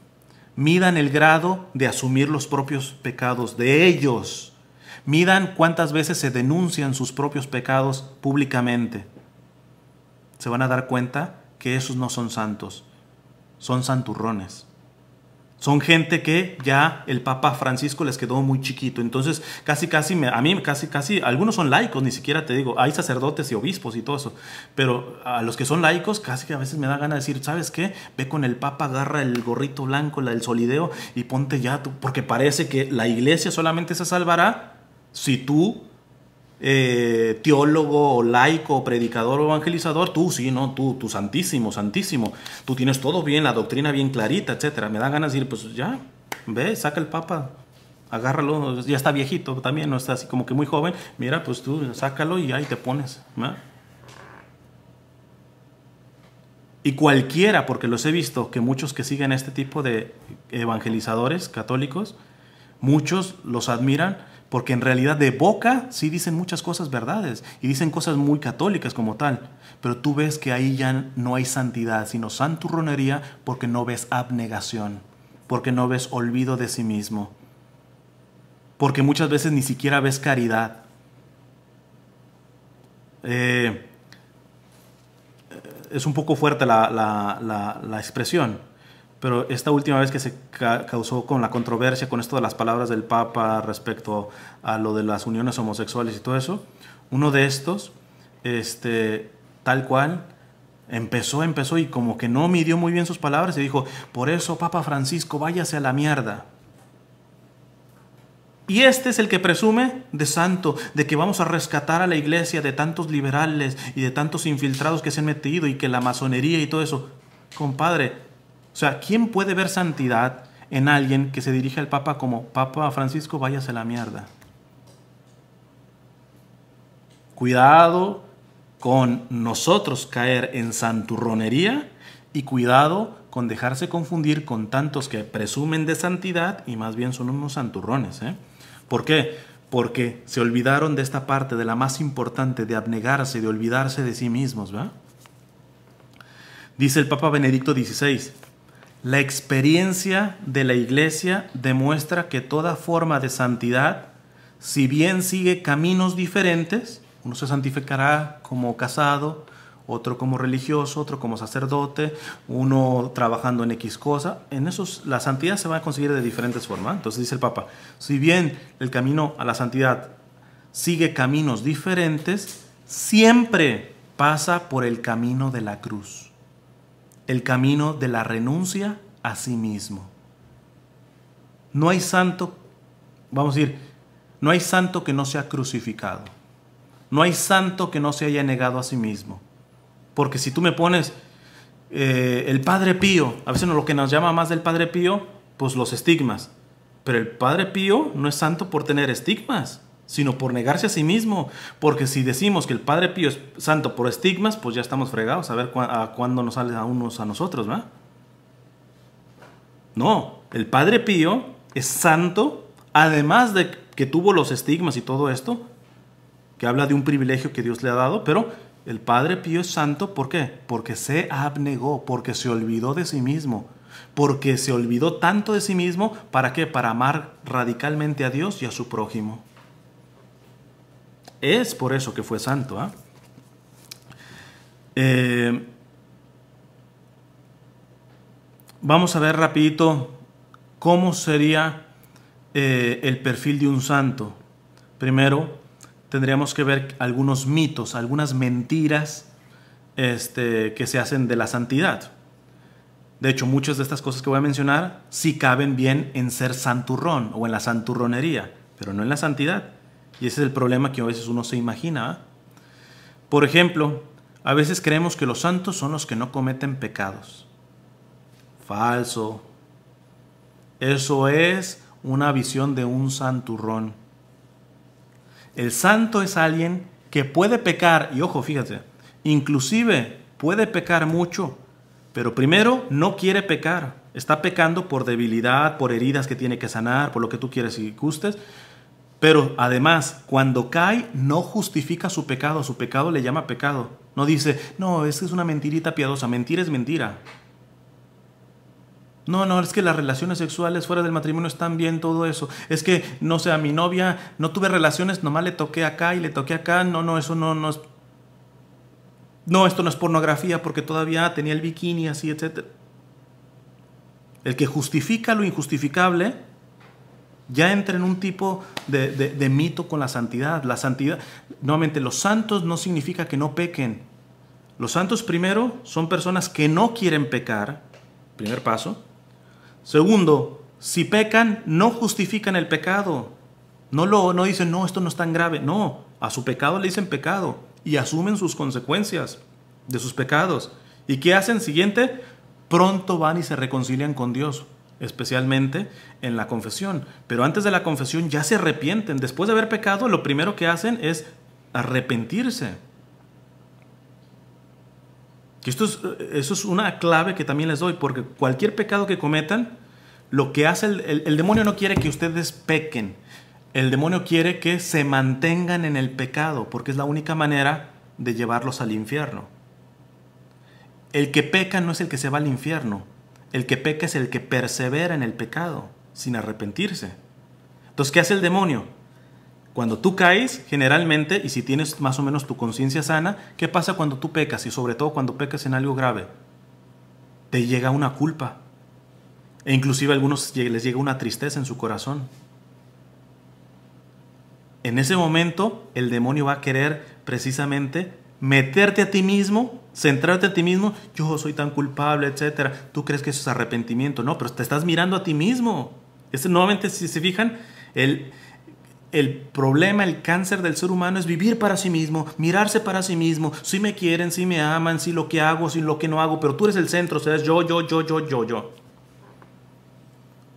S1: Midan el grado de asumir los propios pecados de ellos. Midan cuántas veces se denuncian sus propios pecados públicamente. Se van a dar cuenta que esos no son santos, son santurrones. Son gente que ya el Papa Francisco les quedó muy chiquito. Entonces, algunos son laicos, ni siquiera te digo, hay sacerdotes y obispos y todo eso. Pero a los que son laicos, casi que a veces me da ganas de decir, ¿sabes qué? Ve con el Papa, agarra el gorrito blanco, el solideo, y ponte ya tú. Porque parece que la iglesia solamente se salvará si tú, teólogo, o laico, o predicador o evangelizador, tú santísimo, tú tienes todo bien, la doctrina bien clarita, etcétera. Me da ganas de decir, pues ya, ve, saca el Papa, agárralo, ya está viejito también, no está así como que muy joven, mira, pues tú sácalo y ahí te pones, ¿no? Y cualquiera, porque los he visto, que muchos que siguen este tipo de evangelizadores católicos, muchos los admiran porque en realidad de boca sí dicen muchas cosas verdades y dicen cosas muy católicas como tal, pero tú ves que ahí ya no hay santidad, sino santurronería, porque no ves abnegación, porque no ves olvido de sí mismo, porque muchas veces ni siquiera ves caridad. Es un poco fuerte la expresión, pero esta última vez que se causó con la controversia con esto de las palabras del Papa respecto a lo de las uniones homosexuales y todo eso, uno de estos tal cual. Empezó y como que no midió muy bien sus palabras y dijo, por eso Papa Francisco, váyase a la mierda. Y este es el que presume de santo, de que vamos a rescatar a la iglesia de tantos liberales y de tantos infiltrados que se han metido y que la masonería y todo eso. Compadre, o sea, ¿quién puede ver santidad en alguien que se dirige al Papa como Papa Francisco, váyase a la mierda? Cuidado con nosotros caer en santurronería y cuidado con dejarse confundir con tantos que presumen de santidad y más bien son unos santurrones. ¿Por qué? Porque se olvidaron de esta parte, de la más importante, de abnegarse, de olvidarse de sí mismos, ¿verdad? Dice el Papa Benedicto XVI, la experiencia de la Iglesia demuestra que toda forma de santidad, si bien sigue caminos diferentes, uno se santificará como casado, otro como religioso, otro como sacerdote, uno trabajando en X cosa. En esos, la santidad se va a conseguir de diferentes formas. Entonces dice el Papa, si bien el camino a la santidad sigue caminos diferentes, siempre pasa por el camino de la cruz, el camino de la renuncia a sí mismo. No hay santo, vamos a decir, no hay santo que no sea crucificado. No hay santo que no se haya negado a sí mismo. Porque si tú me pones el Padre Pío, a veces lo que nos llama más del Padre Pío, pues los estigmas. Pero el Padre Pío no es santo por tener estigmas, sino por negarse a sí mismo. Porque si decimos que el Padre Pío es santo por estigmas, pues ya estamos fregados a ver a cuándo nos sale a unos a nosotros, ¿verdad? No, el Padre Pío es santo, además de que tuvo los estigmas y todo esto, que habla de un privilegio que Dios le ha dado, pero el Padre Pío es santo, ¿por qué? Porque se abnegó, porque se olvidó de sí mismo, porque se olvidó tanto de sí mismo, ¿para qué? Para amar radicalmente a Dios y a su prójimo. Es por eso que fue santo, vamos a ver rapidito cómo sería el perfil de un santo. Primero, tendríamos que ver algunos mitos, algunas mentiras que se hacen de la santidad. De hecho, muchas de estas cosas que voy a mencionar sí caben bien en ser santurrón o en la santurronería, pero no en la santidad. Y ese es el problema que a veces uno se imagina. Por ejemplo, a veces creemos que los santos son los que no cometen pecados. Falso. Eso es una visión de un santurrón. El santo es alguien que puede pecar, y ojo, fíjate, inclusive puede pecar mucho, pero primero no quiere pecar, está pecando por debilidad, por heridas que tiene que sanar, por lo que tú quieres y gustes, pero además cuando cae no justifica su pecado le llama pecado, no dice, no, es una mentirita piadosa, mentira es mentira. No, es que las relaciones sexuales fuera del matrimonio están bien, todo eso. Es que, no sé, a mi novia no tuve relaciones, nomás le toqué acá y le toqué acá. No, eso no es... No, esto no es pornografía porque todavía tenía el bikini así, etc. El que justifica lo injustificable ya entra en un tipo de mito con la santidad. La santidad, nuevamente, los santos no significa que no pequen. Los santos primero son personas que no quieren pecar, primer paso. Segundo, si pecan, no justifican el pecado. No dicen, no, esto no es tan grave. No, a su pecado le dicen pecado y asumen sus consecuencias de sus pecados. ¿Y qué hacen? Siguiente, pronto van y se reconcilian con Dios, especialmente en la confesión. Pero antes de la confesión ya se arrepienten. Después de haber pecado, lo primero que hacen es arrepentirse. Eso es una clave que también les doy, porque cualquier pecado que cometan, lo que hace el demonio no quiere que ustedes pequen. El demonio quiere que se mantengan en el pecado, porque es la única manera de llevarlos al infierno. El que peca no es el que se va al infierno. El que peca es el que persevera en el pecado, sin arrepentirse. Entonces, ¿qué hace el demonio? Cuando tú caes, generalmente, y si tienes más o menos tu conciencia sana, ¿qué pasa cuando tú pecas? Y sobre todo cuando pecas en algo grave. Te llega una culpa. E inclusive a algunos les llega una tristeza en su corazón. En ese momento, el demonio va a querer precisamente meterte a ti mismo, centrarte a ti mismo, yo soy tan culpable, etcétera. Tú crees que eso es arrepentimiento, no, pero te estás mirando a ti mismo. Nuevamente, si se fijan, el problema, el cáncer del ser humano es vivir para sí mismo, mirarse para sí mismo, si me quieren, si me aman, si lo que hago, si lo que no hago, pero tú eres el centro, o sea, es yo.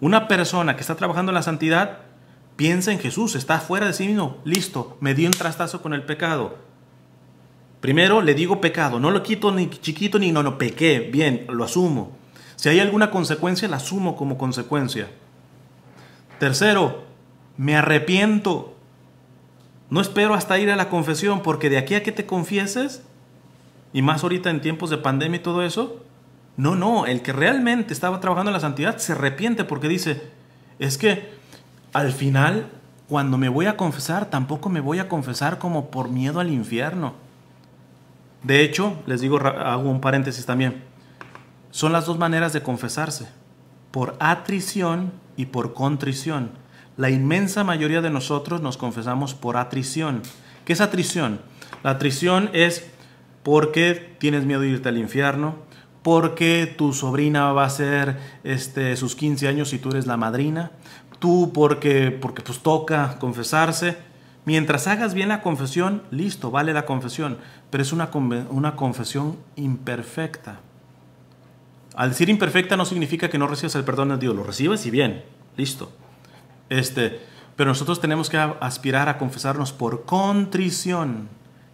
S1: Una persona que está trabajando en la santidad piensa en Jesús, está fuera de sí mismo, listo, me dio un trastazo con el pecado. Primero le digo pecado, no lo quito ni chiquito ni no, pequé, bien, lo asumo. Si hay alguna consecuencia, la asumo como consecuencia. Tercero, me arrepiento. No espero hasta ir a la confesión, porque de aquí a que te confieses, y más ahorita en tiempos de pandemia y todo eso, no, el que realmente estaba trabajando en la santidad se arrepiente porque dice, es que al final, cuando me voy a confesar, tampoco me voy a confesar como por miedo al infierno. De hecho, les digo, hago un paréntesis también, son las dos maneras de confesarse, por atrición y por contrición. La inmensa mayoría de nosotros nos confesamos por atrición. ¿Qué es atrición? La atrición es porque tienes miedo de irte al infierno, porque tu sobrina va a hacer sus 15 años y tú eres la madrina, tú porque pues toca confesarse. Mientras hagas bien la confesión, listo, vale la confesión, pero es una confesión imperfecta. Al decir imperfecta no significa que no recibas el perdón de Dios, lo recibes y bien, listo. Pero nosotros tenemos que aspirar a confesarnos por contrición.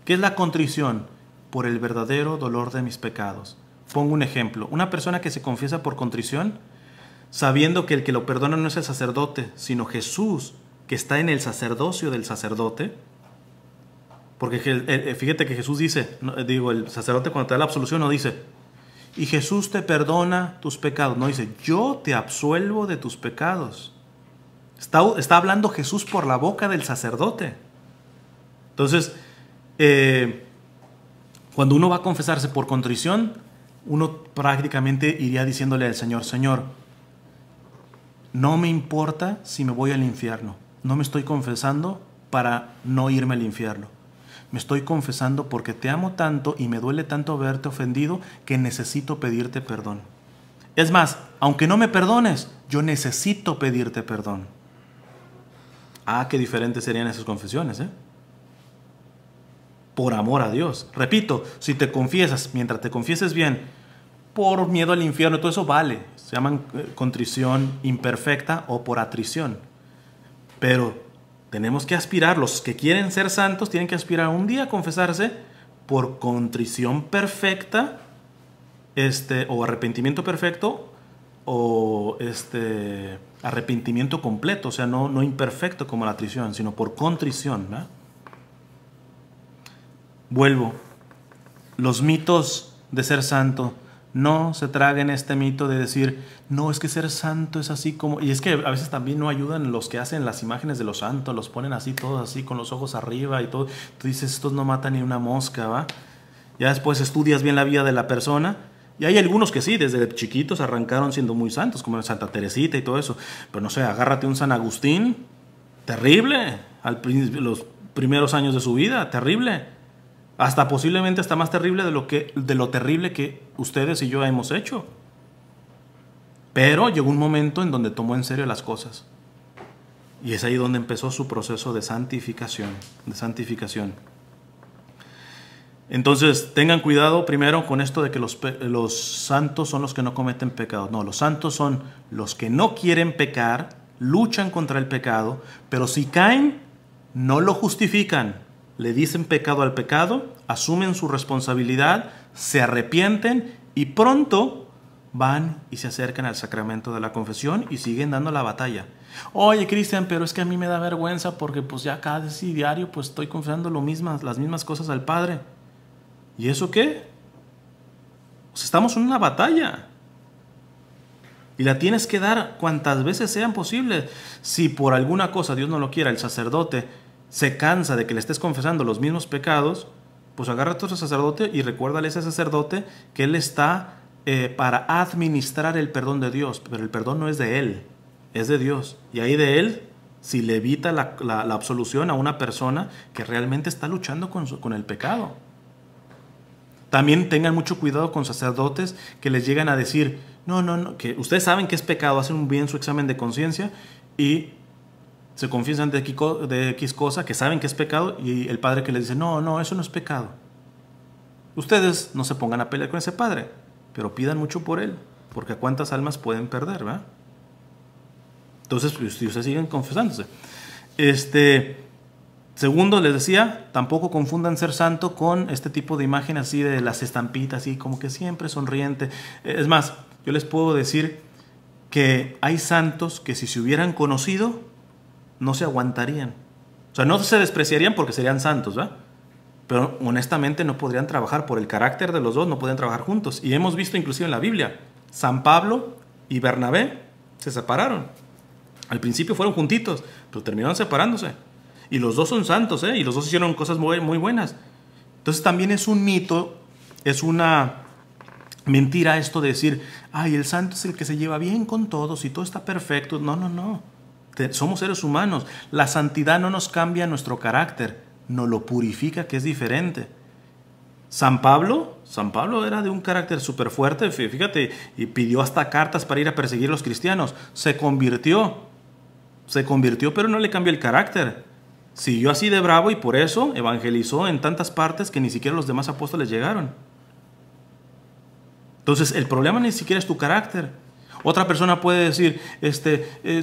S1: ¿Qué es la contrición? Por el verdadero dolor de mis pecados. Pongo un ejemplo. Una persona que se confiesa por contrición, sabiendo que el que lo perdona no es el sacerdote, sino Jesús, que está en el sacerdocio del sacerdote. Porque fíjate que Jesús dice, el sacerdote cuando te da la absolución no dice, y Jesús te perdona tus pecados. No dice, yo te absuelvo de tus pecados. Está hablando Jesús por la boca del sacerdote. Entonces, cuando uno va a confesarse por contrición, uno prácticamente iría diciéndole al Señor, Señor, no me importa si me voy al infierno. No me estoy confesando para no irme al infierno. Me estoy confesando porque te amo tanto y me duele tanto haberte ofendido que necesito pedirte perdón. Es más, aunque no me perdones, yo necesito pedirte perdón. Ah, qué diferentes serían esas confesiones, ¿eh? Por amor a Dios. Repito, si te confiesas, mientras te confieses bien, por miedo al infierno, todo eso vale. Se llaman contrición imperfecta o por atrición. Pero tenemos que aspirar, los que quieren ser santos tienen que aspirar un día a confesarse por contrición perfecta, o arrepentimiento perfecto, o arrepentimiento completo, o sea, no imperfecto como la atrición, sino por contrición, ¿verdad? Vuelvo. Los mitos de ser santo. No se traguen este mito de decir, no, es que ser santo es así como... Y es que a veces también no ayudan los que hacen las imágenes de los santos, los ponen así, todos así, con los ojos arriba y todo. Tú dices, estos no matan ni una mosca, ¿va? Ya después estudias bien la vida de la persona. Y hay algunos que sí, desde chiquitos arrancaron siendo muy santos, como Santa Teresita y todo eso. Pero no sé, agárrate un San Agustín, terrible, los primeros años de su vida, terrible. Hasta posiblemente hasta más terrible de lo terrible que ustedes y yo hemos hecho. Pero llegó un momento en donde tomó en serio las cosas. Y es ahí donde empezó su proceso de santificación. Entonces, tengan cuidado primero con esto de que los santos son los que no cometen pecados. No, los santos son los que no quieren pecar, luchan contra el pecado, pero si caen, no lo justifican. Le dicen pecado al pecado, asumen su responsabilidad, se arrepienten y pronto van y se acercan al sacramento de la confesión y siguen dando la batalla. Oye, Cristian, pero es que a mí me da vergüenza porque pues ya casi diario pues estoy confesando las mismas cosas al Padre. ¿Y eso qué? Pues estamos en una batalla. Y la tienes que dar cuantas veces sean posibles. Si por alguna cosa, Dios no lo quiera, el sacerdote se cansa de que le estés confesando los mismos pecados, pues agárrate a otro sacerdote y recuérdale a ese sacerdote que él está para administrar el perdón de Dios, pero el perdón no es de él, es de Dios. Y ahí de él, si le evita la absolución a una persona que realmente está luchando con el pecado. También tengan mucho cuidado con sacerdotes que les llegan a decir, no, no, no, que ustedes saben que es pecado, hacen bien su examen de conciencia y se confiesan de X cosa, que saben que es pecado, y el padre que les dice, no, no, eso no es pecado. Ustedes no se pongan a pelear con ese padre, pero pidan mucho por él, porque a cuántas almas pueden perder, ¿verdad? Entonces, si ustedes siguen confesándose. Segundo, les decía, tampoco confundan ser santo con este tipo de imagen así de las estampitas, así como que siempre sonriente. Es más, yo les puedo decir que hay santos que si se hubieran conocido, no se aguantarían. O sea, no se despreciarían porque serían santos, ¿verdad? Pero honestamente no podrían trabajar por el carácter de los dos, no podrían trabajar juntos. Y hemos visto inclusive en la Biblia, San Pablo y Bernabé se separaron. Al principio fueron juntitos, pero terminaron separándose. Y los dos son santos, y los dos hicieron cosas muy, muy buenas. Entonces también es un mito, es una mentira esto de decir, ay, el santo es el que se lleva bien con todos y todo está perfecto. No, no, no. Somos seres humanos. La santidad no nos cambia nuestro carácter, nos lo purifica, que es diferente. San Pablo era de un carácter súper fuerte, fíjate, y pidió hasta cartas para ir a perseguir a los cristianos. Se convirtió, pero no le cambió el carácter. Siguió así de bravo y por eso evangelizó en tantas partes que ni siquiera los demás apóstoles llegaron. Entonces, el problema ni siquiera es tu carácter. Otra persona puede decir,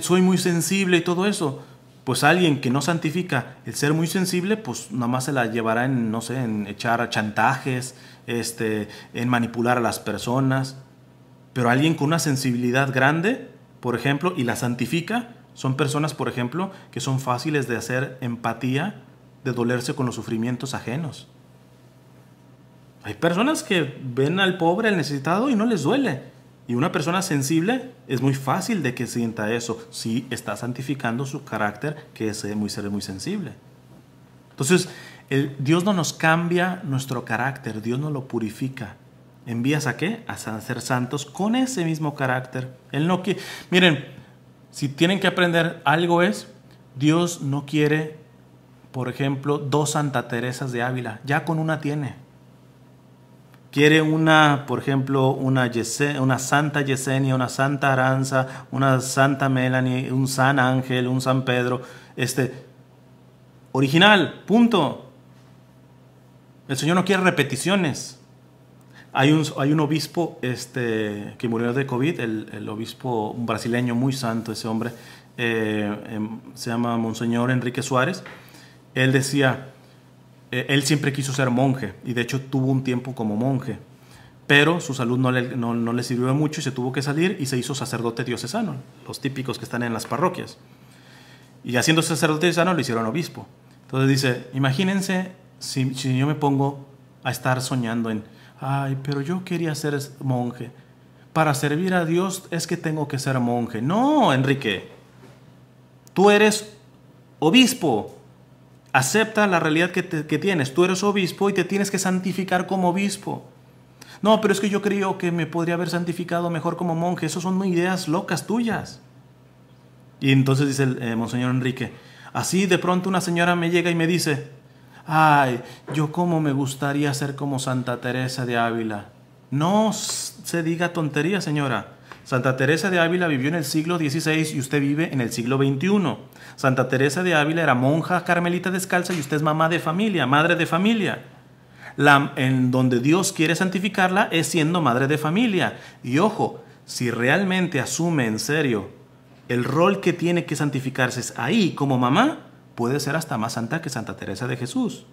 S1: soy muy sensible y todo eso. Pues alguien que no santifica el ser muy sensible, pues nada más se la llevará en, no sé, en echar chantajes, en manipular a las personas. Pero alguien con una sensibilidad grande, por ejemplo, y la santifica, son personas, por ejemplo, que son fáciles de hacer empatía, de dolerse con los sufrimientos ajenos. Hay personas que ven al pobre, al necesitado y no les duele. Y una persona sensible es muy fácil de que sienta eso si está santificando su carácter, que es ser muy sensible. Entonces, Dios no nos cambia nuestro carácter, Dios nos lo purifica. ¿Envías a qué? A ser santos con ese mismo carácter. Él no quiere. Miren, si tienen que aprender algo es, Dios no quiere, por ejemplo, 2 Santa Teresas de Ávila, ya con una tiene. Quiere una, por ejemplo, una Santa Yesenia, una Santa Aranza, una Santa Melanie, un San Ángel, un San Pedro, original, punto. El Señor no quiere repeticiones. Hay un obispo que murió de COVID, el obispo, un brasileño muy santo, ese hombre, se llama Monseñor Enrique Suárez. Él decía, él siempre quiso ser monje y de hecho tuvo un tiempo como monje, pero su salud no le sirvió de mucho y se tuvo que salir y se hizo sacerdote diocesano, los típicos que están en las parroquias. Y haciendo sacerdote diocesano lo hicieron obispo. Entonces dice, imagínense si yo me pongo a estar soñando en, ay, pero yo quería ser monje. Para servir a Dios es que tengo que ser monje. No, Enrique. Tú eres obispo. Acepta la realidad que tienes. Tú eres obispo y te tienes que santificar como obispo. No, pero es que yo creo que me podría haber santificado mejor como monje. Esas son ideas locas tuyas. Y entonces dice el Monseñor Enrique, así de pronto una señora me llega y me dice, ay, yo cómo me gustaría ser como Santa Teresa de Ávila. No se diga tontería, señora. Santa Teresa de Ávila vivió en el siglo XVI y usted vive en el siglo XXI. Santa Teresa de Ávila era monja carmelita descalza y usted es mamá de familia, madre de familia. En donde Dios quiere santificarla es siendo madre de familia. Y ojo, si realmente asume en serio el rol que tiene que santificarse es ahí como mamá, puede ser hasta más santa que Santa Teresa de Jesús.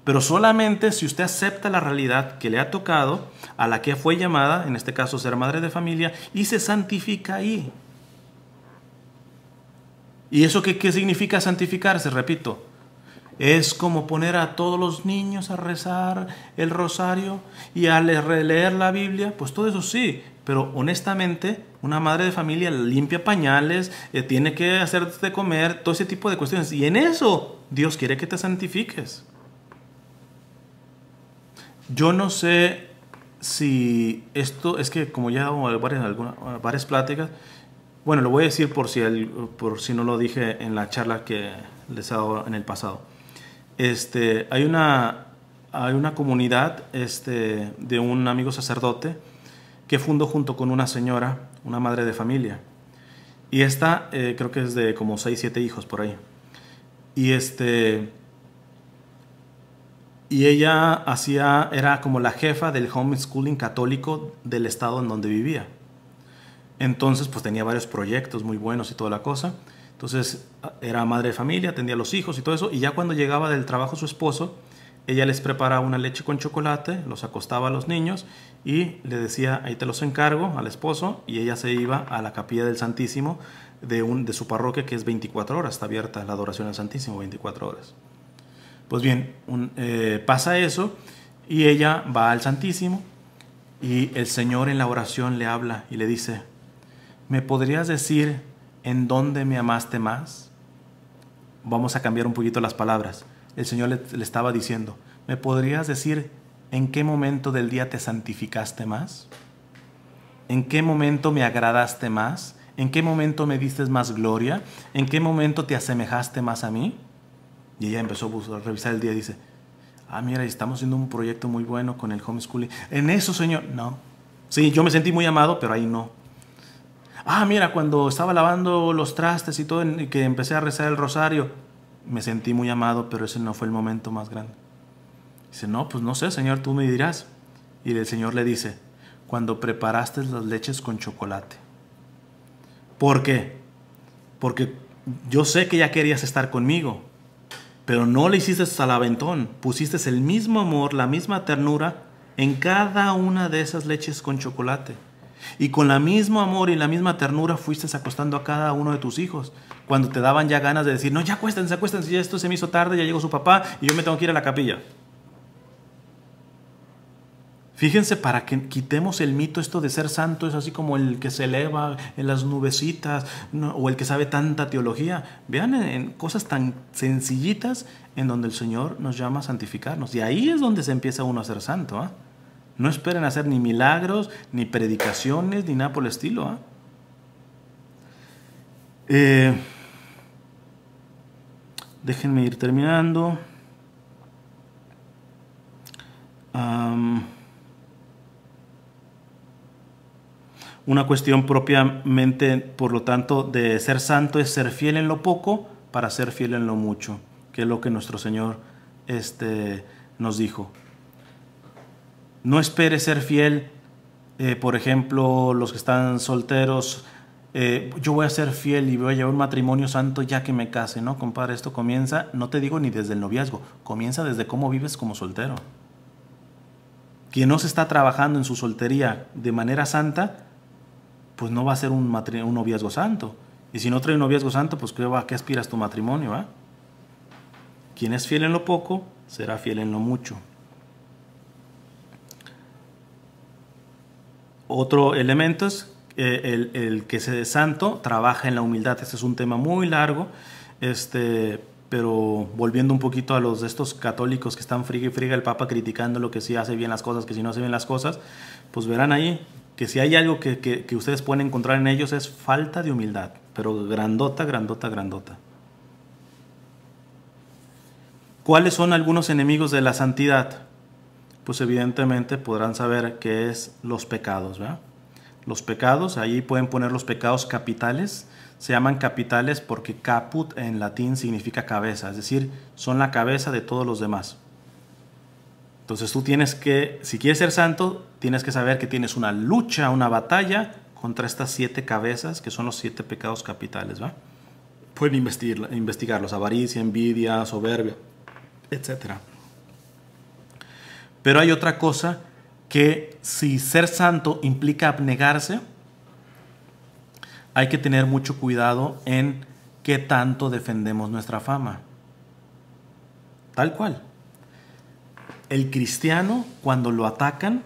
S1: Pero solamente si usted acepta la realidad que le ha tocado, a la que fue llamada, en este caso ser madre de familia, y se santifica ahí. ¿Y eso qué significa santificarse? Repito, es como poner a todos los niños a rezar el rosario y a releer la Biblia, pues todo eso sí, pero honestamente una madre de familia limpia pañales, tiene que hacerte de comer, todo ese tipo de cuestiones, y en eso Dios quiere que te santifiques. Yo no sé si esto, es que como ya hago varias pláticas, bueno, lo voy a decir por si no lo dije en la charla que les he dado en el pasado. Hay una hay una comunidad de un amigo sacerdote que fundó junto con una señora, una madre de familia. Y esta creo que es de como 6, 7 hijos por ahí. Y y ella era como la jefa del homeschooling católico del estado en donde vivía. Entonces, pues tenía varios proyectos muy buenos y toda la cosa. Entonces, era madre de familia, atendía a los hijos y todo eso. Y ya cuando llegaba del trabajo su esposo, ella les preparaba una leche con chocolate, los acostaba a los niños y le decía, ahí te los encargo al esposo. Y ella se iba a la capilla del Santísimo de su parroquia, que es 24 horas. Está abierta la adoración al Santísimo 24 horas. Pues bien, pasa eso y ella va al Santísimo y el Señor en la oración le habla y le dice, ¿me podrías decir en dónde me amaste más? Vamos a cambiar un poquito las palabras. El Señor le estaba diciendo, ¿me podrías decir en qué momento del día te santificaste más? ¿En qué momento me agradaste más? ¿En qué momento me diste más gloria? ¿En qué momento te asemejaste más a mí? Y ella empezó a revisar el día y dice, mira, estamos haciendo un proyecto muy bueno con el homeschooling. En eso, Señor, no. Sí, yo me sentí muy amado, pero ahí no. Mira, cuando estaba lavando los trastes y todo, y que empecé a rezar el rosario, me sentí muy amado, pero ese no fue el momento más grande. Dice, no, pues no sé, Señor, tú me dirás. Y el Señor le dice, cuando preparaste las leches con chocolate. ¿Por qué? Porque yo sé que ya querías estar conmigo, pero no le hiciste al aventón, pusiste el mismo amor, la misma ternura en cada una de esas leches con chocolate. Y con el mismo amor y la misma ternura fuiste acostando a cada uno de tus hijos. Cuando te daban ya ganas de decir, no, ya acuéstense, ya esto se me hizo tarde, ya llegó su papá y yo me tengo que ir a la capilla. Fíjense, para que quitemos el mito esto de ser santo es así como el que se eleva en las nubecitas, ¿no? O el que sabe tanta teología. Vean en cosas tan sencillitas en donde el Señor nos llama a santificarnos. Y ahí es donde se empieza uno a ser santo. No esperen hacer ni milagros, ni predicaciones, ni nada por el estilo. Déjenme ir terminando. Una cuestión propiamente, por lo tanto, de ser santo es ser fiel en lo poco para ser fiel en lo mucho, que es lo que nuestro Señor nos dijo. No espere ser fiel, por ejemplo, los que están solteros, yo voy a ser fiel y voy a llevar un matrimonio santo ya que me case, ¿no? Compadre, esto comienza, no te digo ni desde el noviazgo, comienza desde cómo vives como soltero. Quien no se está trabajando en su soltería de manera santa, pues no va a ser un noviazgo santo. Y si no trae un noviazgo santo, pues ¿qué aspiras tu matrimonio? Quien es fiel en lo poco, será fiel en lo mucho. Otro elemento es el que es santo, trabaja en la humildad. Este es un tema muy largo, pero volviendo un poquito a los de estos católicos que están friga y friga el Papa criticando lo que sí hace bien las cosas, que si no hace bien las cosas, pues verán ahí que si hay algo que ustedes pueden encontrar en ellos es falta de humildad, pero grandota, grandota, grandota. ¿Cuáles son algunos enemigos de la santidad? Pues evidentemente podrán saber qué es los pecados, ¿verdad? Los pecados, ahí pueden poner los pecados capitales, se llaman capitales porque caput en latín significa cabeza, es decir, son la cabeza de todos los demás. Entonces tú tienes que, si quieres ser santo, tienes que saber que tienes una lucha, una batalla contra estas 7 cabezas, que son los 7 pecados capitales, ¿va? Pueden investigarlos, avaricia, envidia, soberbia, etc. Pero hay otra cosa que si ser santo implica abnegarse, hay que tener mucho cuidado en qué tanto defendemos nuestra fama. Tal cual. El cristiano, cuando lo atacan,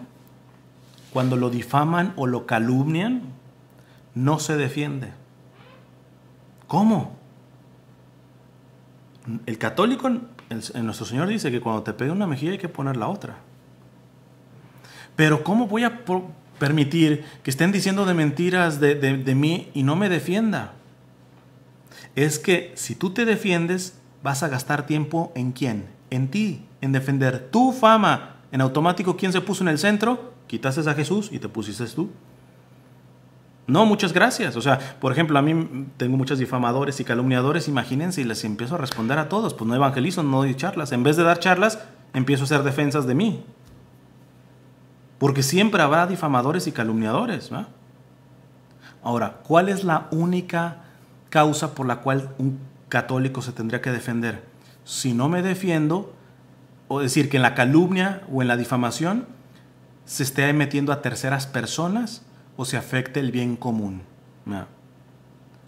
S1: cuando lo difaman o lo calumnian, no se defiende. ¿Cómo? El católico, nuestro Señor dice que cuando te pega una mejilla hay que poner la otra. Pero ¿cómo voy a permitir que estén diciendo de mentiras de mí y no me defienda? Es que si tú te defiendes, vas a gastar tiempo ¿en quién? en ti, en defender tu fama. En automático, ¿quién se puso en el centro? Quitaste a Jesús y te pusiste tú. No, muchas gracias. O sea, por ejemplo, a mí tengo muchos difamadores y calumniadores, imagínense, y les empiezo a responder a todos. Pues no evangelizo, no doy charlas. En vez de dar charlas, empiezo a hacer defensas de mí. Porque siempre habrá difamadores y calumniadores, ¿verdad? Ahora, ¿cuál es la única causa por la cual un católico se tendría que defender? Si no me defiendo, o decir que en la calumnia o en la difamación se esté metiendo a terceras personas o se afecte el bien común. ¿No?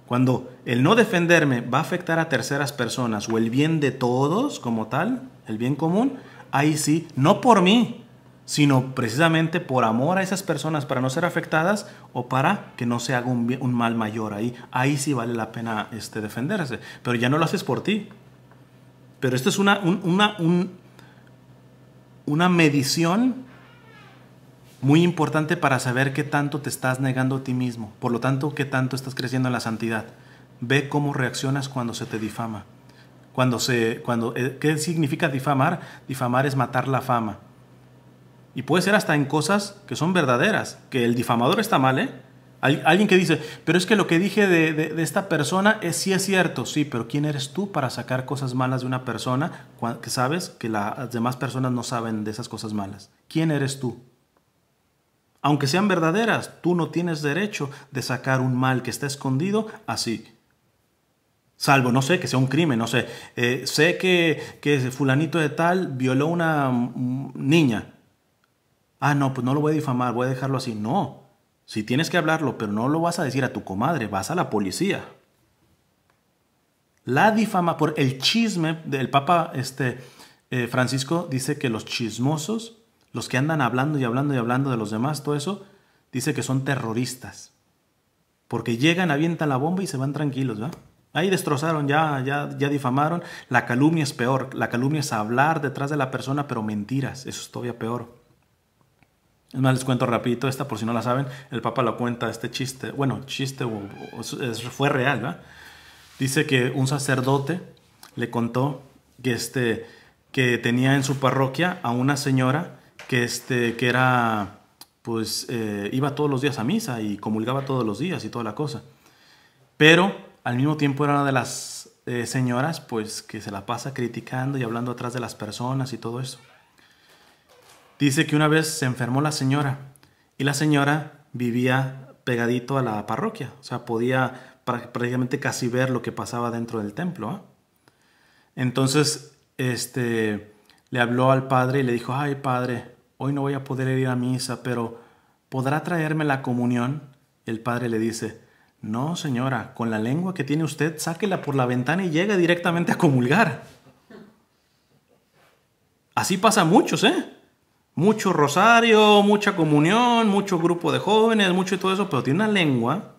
S1: Cuando el no defenderme va a afectar a terceras personas o el bien de todos como tal, el bien común, ahí sí, no por mí, sino precisamente por amor a esas personas para no ser afectadas o para que no se haga un mal mayor. Ahí sí vale la pena defenderse, pero ya no lo haces por ti. Pero esto es una medición muy importante para saber qué tanto te estás negando a ti mismo. Por lo tanto, qué tanto estás creciendo en la santidad. Ve cómo reaccionas cuando se te difama. ¿Qué significa difamar? Difamar es matar la fama. Y puede ser hasta en cosas que son verdaderas. Que el difamador está mal, ¿eh? Alguien que dice, pero es que lo que dije de esta persona sí es cierto. Sí, pero ¿quién eres tú para sacar cosas malas de una persona que sabes que las demás personas no saben de esas cosas malas? ¿Quién eres tú? Aunque sean verdaderas, tú no tienes derecho de sacar un mal que está escondido así. Salvo, no sé, que sea un crimen, no sé. Sé que fulanito de tal violó una niña. Ah, no, pues no lo voy a difamar, voy a dejarlo así. No, si tienes que hablarlo, pero no lo vas a decir a tu comadre, vas a la policía. La difama por el chisme del Papa Francisco dice que los chismosos, los que andan hablando y hablando y hablando de los demás, todo eso, dice que son terroristas. Porque llegan, avientan la bomba y se van tranquilos, ¿verdad? Ahí destrozaron, ya difamaron. La calumnia es peor. La calumnia es hablar detrás de la persona, pero mentiras. Eso es todavía peor. Es más, les cuento rapidito esta, por si no la saben. El Papa lo cuenta, este chiste. Bueno, chiste fue real, ¿verdad? Dice que un sacerdote le contó que tenía en su parroquia a una señora que era, pues, iba todos los días a misa y comulgaba todos los días y toda la cosa. Pero al mismo tiempo era una de las señoras, pues, que se la pasa criticando y hablando atrás de las personas y todo eso. Dice que una vez se enfermó la señora y la señora vivía pegadito a la parroquia. O sea, podía prácticamente casi ver lo que pasaba dentro del templo, ¿eh? Entonces, le habló al padre y le dijo, ay, padre, hoy no voy a poder ir a misa, pero ¿podrá traerme la comunión? El padre le dice, no, señora, con la lengua que tiene usted, sáquela por la ventana y llega directamente a comulgar. Así pasa muchos, ¿eh? Mucho rosario, mucha comunión, mucho grupo de jóvenes, mucho y todo eso, pero tiene una lengua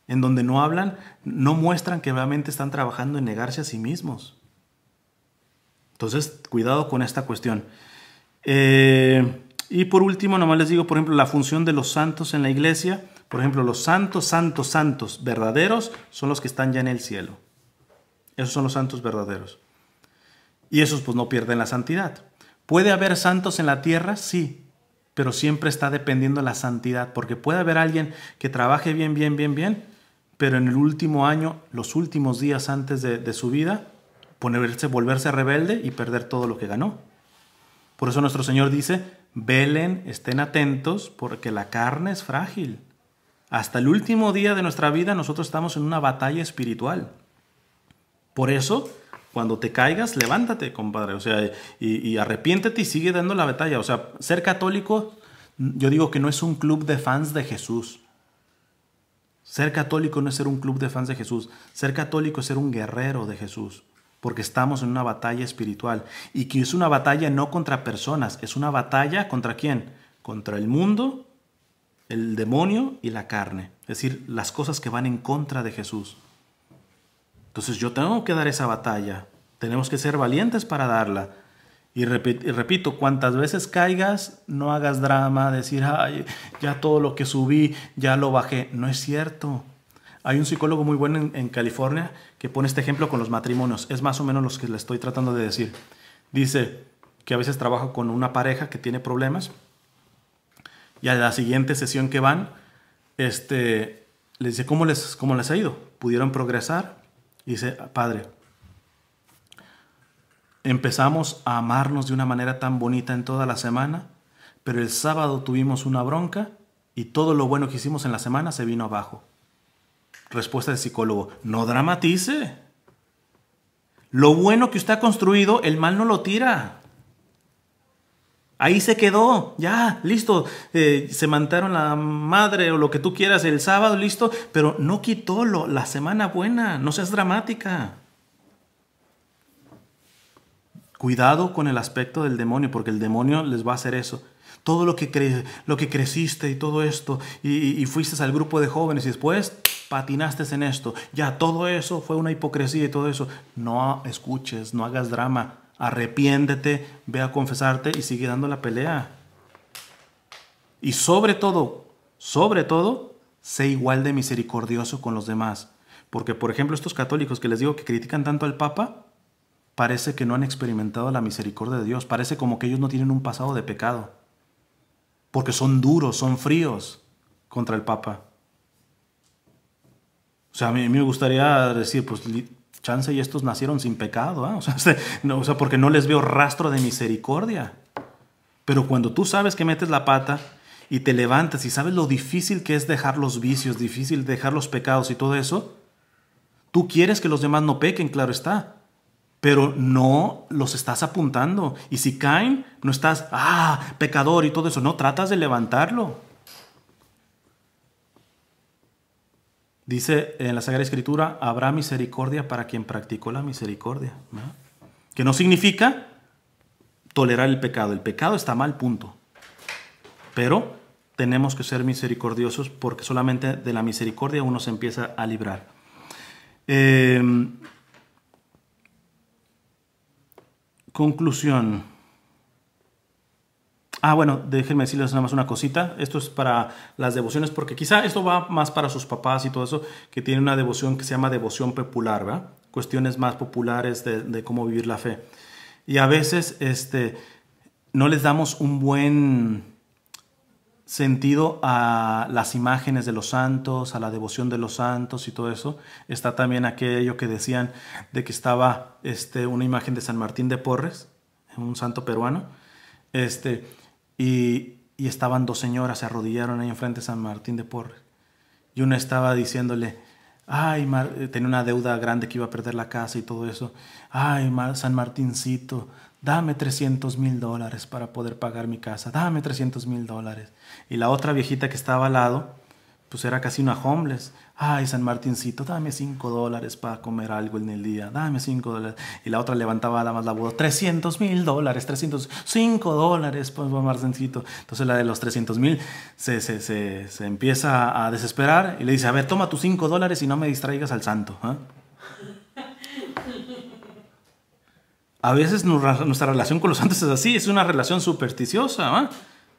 S1: en donde no hablan, no muestran que realmente están trabajando en negarse a sí mismos. Entonces, cuidado con esta cuestión. Y por último, nomás les digo, por ejemplo, la función de los santos en la iglesia. Por ejemplo, los santos verdaderos son los que están ya en el cielo. Esos son los santos verdaderos. Y esos pues no pierden la santidad. ¿Puede haber santos en la tierra? Sí, pero siempre está dependiendo de la santidad, porque puede haber alguien que trabaje bien, pero en el último año, los últimos días antes de su vida, volverse rebelde y perder todo lo que ganó. Por eso nuestro Señor dice, velen, estén atentos, porque la carne es frágil. Hasta el último día de nuestra vida nosotros estamos en una batalla espiritual. Por eso, cuando te caigas, levántate, compadre. O sea, y arrepiéntete y sigue dando la batalla. O sea, ser católico, yo digo que no es un club de fans de Jesús. Ser católico no es ser un club de fans de Jesús. Ser católico es ser un guerrero de Jesús. Porque estamos en una batalla espiritual. Y que es una batalla no contra personas. Es una batalla ¿contra quién? Contra el mundo, el demonio y la carne. Es decir, las cosas que van en contra de Jesús. Entonces yo tengo que dar esa batalla. Tenemos que ser valientes para darla. Y repito, cuantas veces caigas, no hagas drama, decir, ay, ya todo lo que subí, ya lo bajé. No es cierto. Hay un psicólogo muy bueno en California que pone este ejemplo con los matrimonios. Es más o menos lo que le estoy tratando de decir. Dice que a veces trabaja con una pareja que tiene problemas y a la siguiente sesión que van, le dice, ¿cómo les ha ido? ¿Pudieron progresar? Y dice, padre, empezamos a amarnos de una manera tan bonita en toda la semana, pero el sábado tuvimos una bronca y todo lo bueno que hicimos en la semana se vino abajo. Respuesta del psicólogo, no dramatice. Lo bueno que usted ha construido, el mal no lo tira. Ahí se quedó, ya, listo. Se mataron la madre o lo que tú quieras el sábado, listo. Pero no quitó la semana buena, no seas dramática. Cuidado con el aspecto del demonio, porque el demonio les va a hacer eso. Todo lo que creciste y todo esto, y fuiste al grupo de jóvenes y después patinaste en esto. Ya, todo eso fue una hipocresía y todo eso. No escuches, no hagas drama. Arrepiéntete, ve a confesarte y sigue dando la pelea. Y sobre todo, sé igual de misericordioso con los demás. Porque, por ejemplo, estos católicos que les digo que critican tanto al Papa, parece que no han experimentado la misericordia de Dios. Parece como que ellos no tienen un pasado de pecado. Porque son duros, son fríos contra el Papa. O sea, a mí me gustaría decir, pues, chance y estos nacieron sin pecado, ¿eh? O sea, porque no les veo rastro de misericordia. Pero cuando tú sabes que metes la pata y te levantas y sabes lo difícil que es dejar los vicios, difícil dejar los pecados y todo eso, tú quieres que los demás no pequen, claro está. Pero no los estás apuntando. Y si caen, no estás, pecador y todo eso. No, tratas de levantarlo. Dice en la Sagrada Escritura, habrá misericordia para quien practicó la misericordia, ¿no? Que no significa tolerar el pecado. El pecado está mal, punto. Pero tenemos que ser misericordiosos porque solamente de la misericordia uno se empieza a librar. Conclusión. Bueno, déjenme decirles nada más una cosita. Esto es para las devociones, porque quizá esto va más para sus papás y todo eso, que tienen una devoción que se llama devoción popular, ¿verdad? Cuestiones más populares de cómo vivir la fe. Y a veces no les damos un buen sentido a las imágenes de los santos, a la devoción de los santos y todo eso. Está también aquello que decían de que estaba una imagen de San Martín de Porres, un santo peruano, y estaban dos señoras, se arrodillaron ahí enfrente de San Martín de Porres. Y una estaba diciéndole, tenía una deuda grande que iba a perder la casa y todo eso. San Martincito, dame $300,000 para poder pagar mi casa. Dame $300,000. Y la otra viejita que estaba al lado, pues era casi una homeless. San Martincito, dame $5 para comer algo en el día. Dame $5. Y la otra levantaba nada más la voz. $300,000, $5, pues Martincito. Entonces la de los 300,000 se empieza a desesperar y le dice, a ver, toma tus $5 y no me distraigas al santo. A veces nuestra relación con los santos es así, es una relación supersticiosa,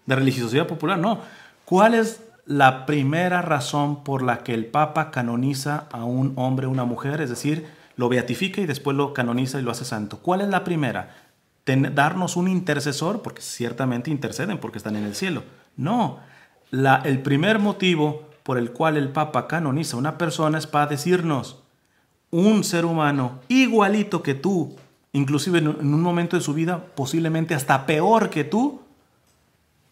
S1: de religiosidad popular. No. ¿Cuál es la primera razón por la que el Papa canoniza a un hombre o una mujer? Es decir, lo beatifica y después lo canoniza y lo hace santo. ¿Cuál es la primera? Darnos un intercesor, porque ciertamente interceden porque están en el cielo. No. El primer motivo por el cual el Papa canoniza a una persona es para decirnos, un ser humano igualito que tú, inclusive en un momento de su vida posiblemente hasta peor que tú,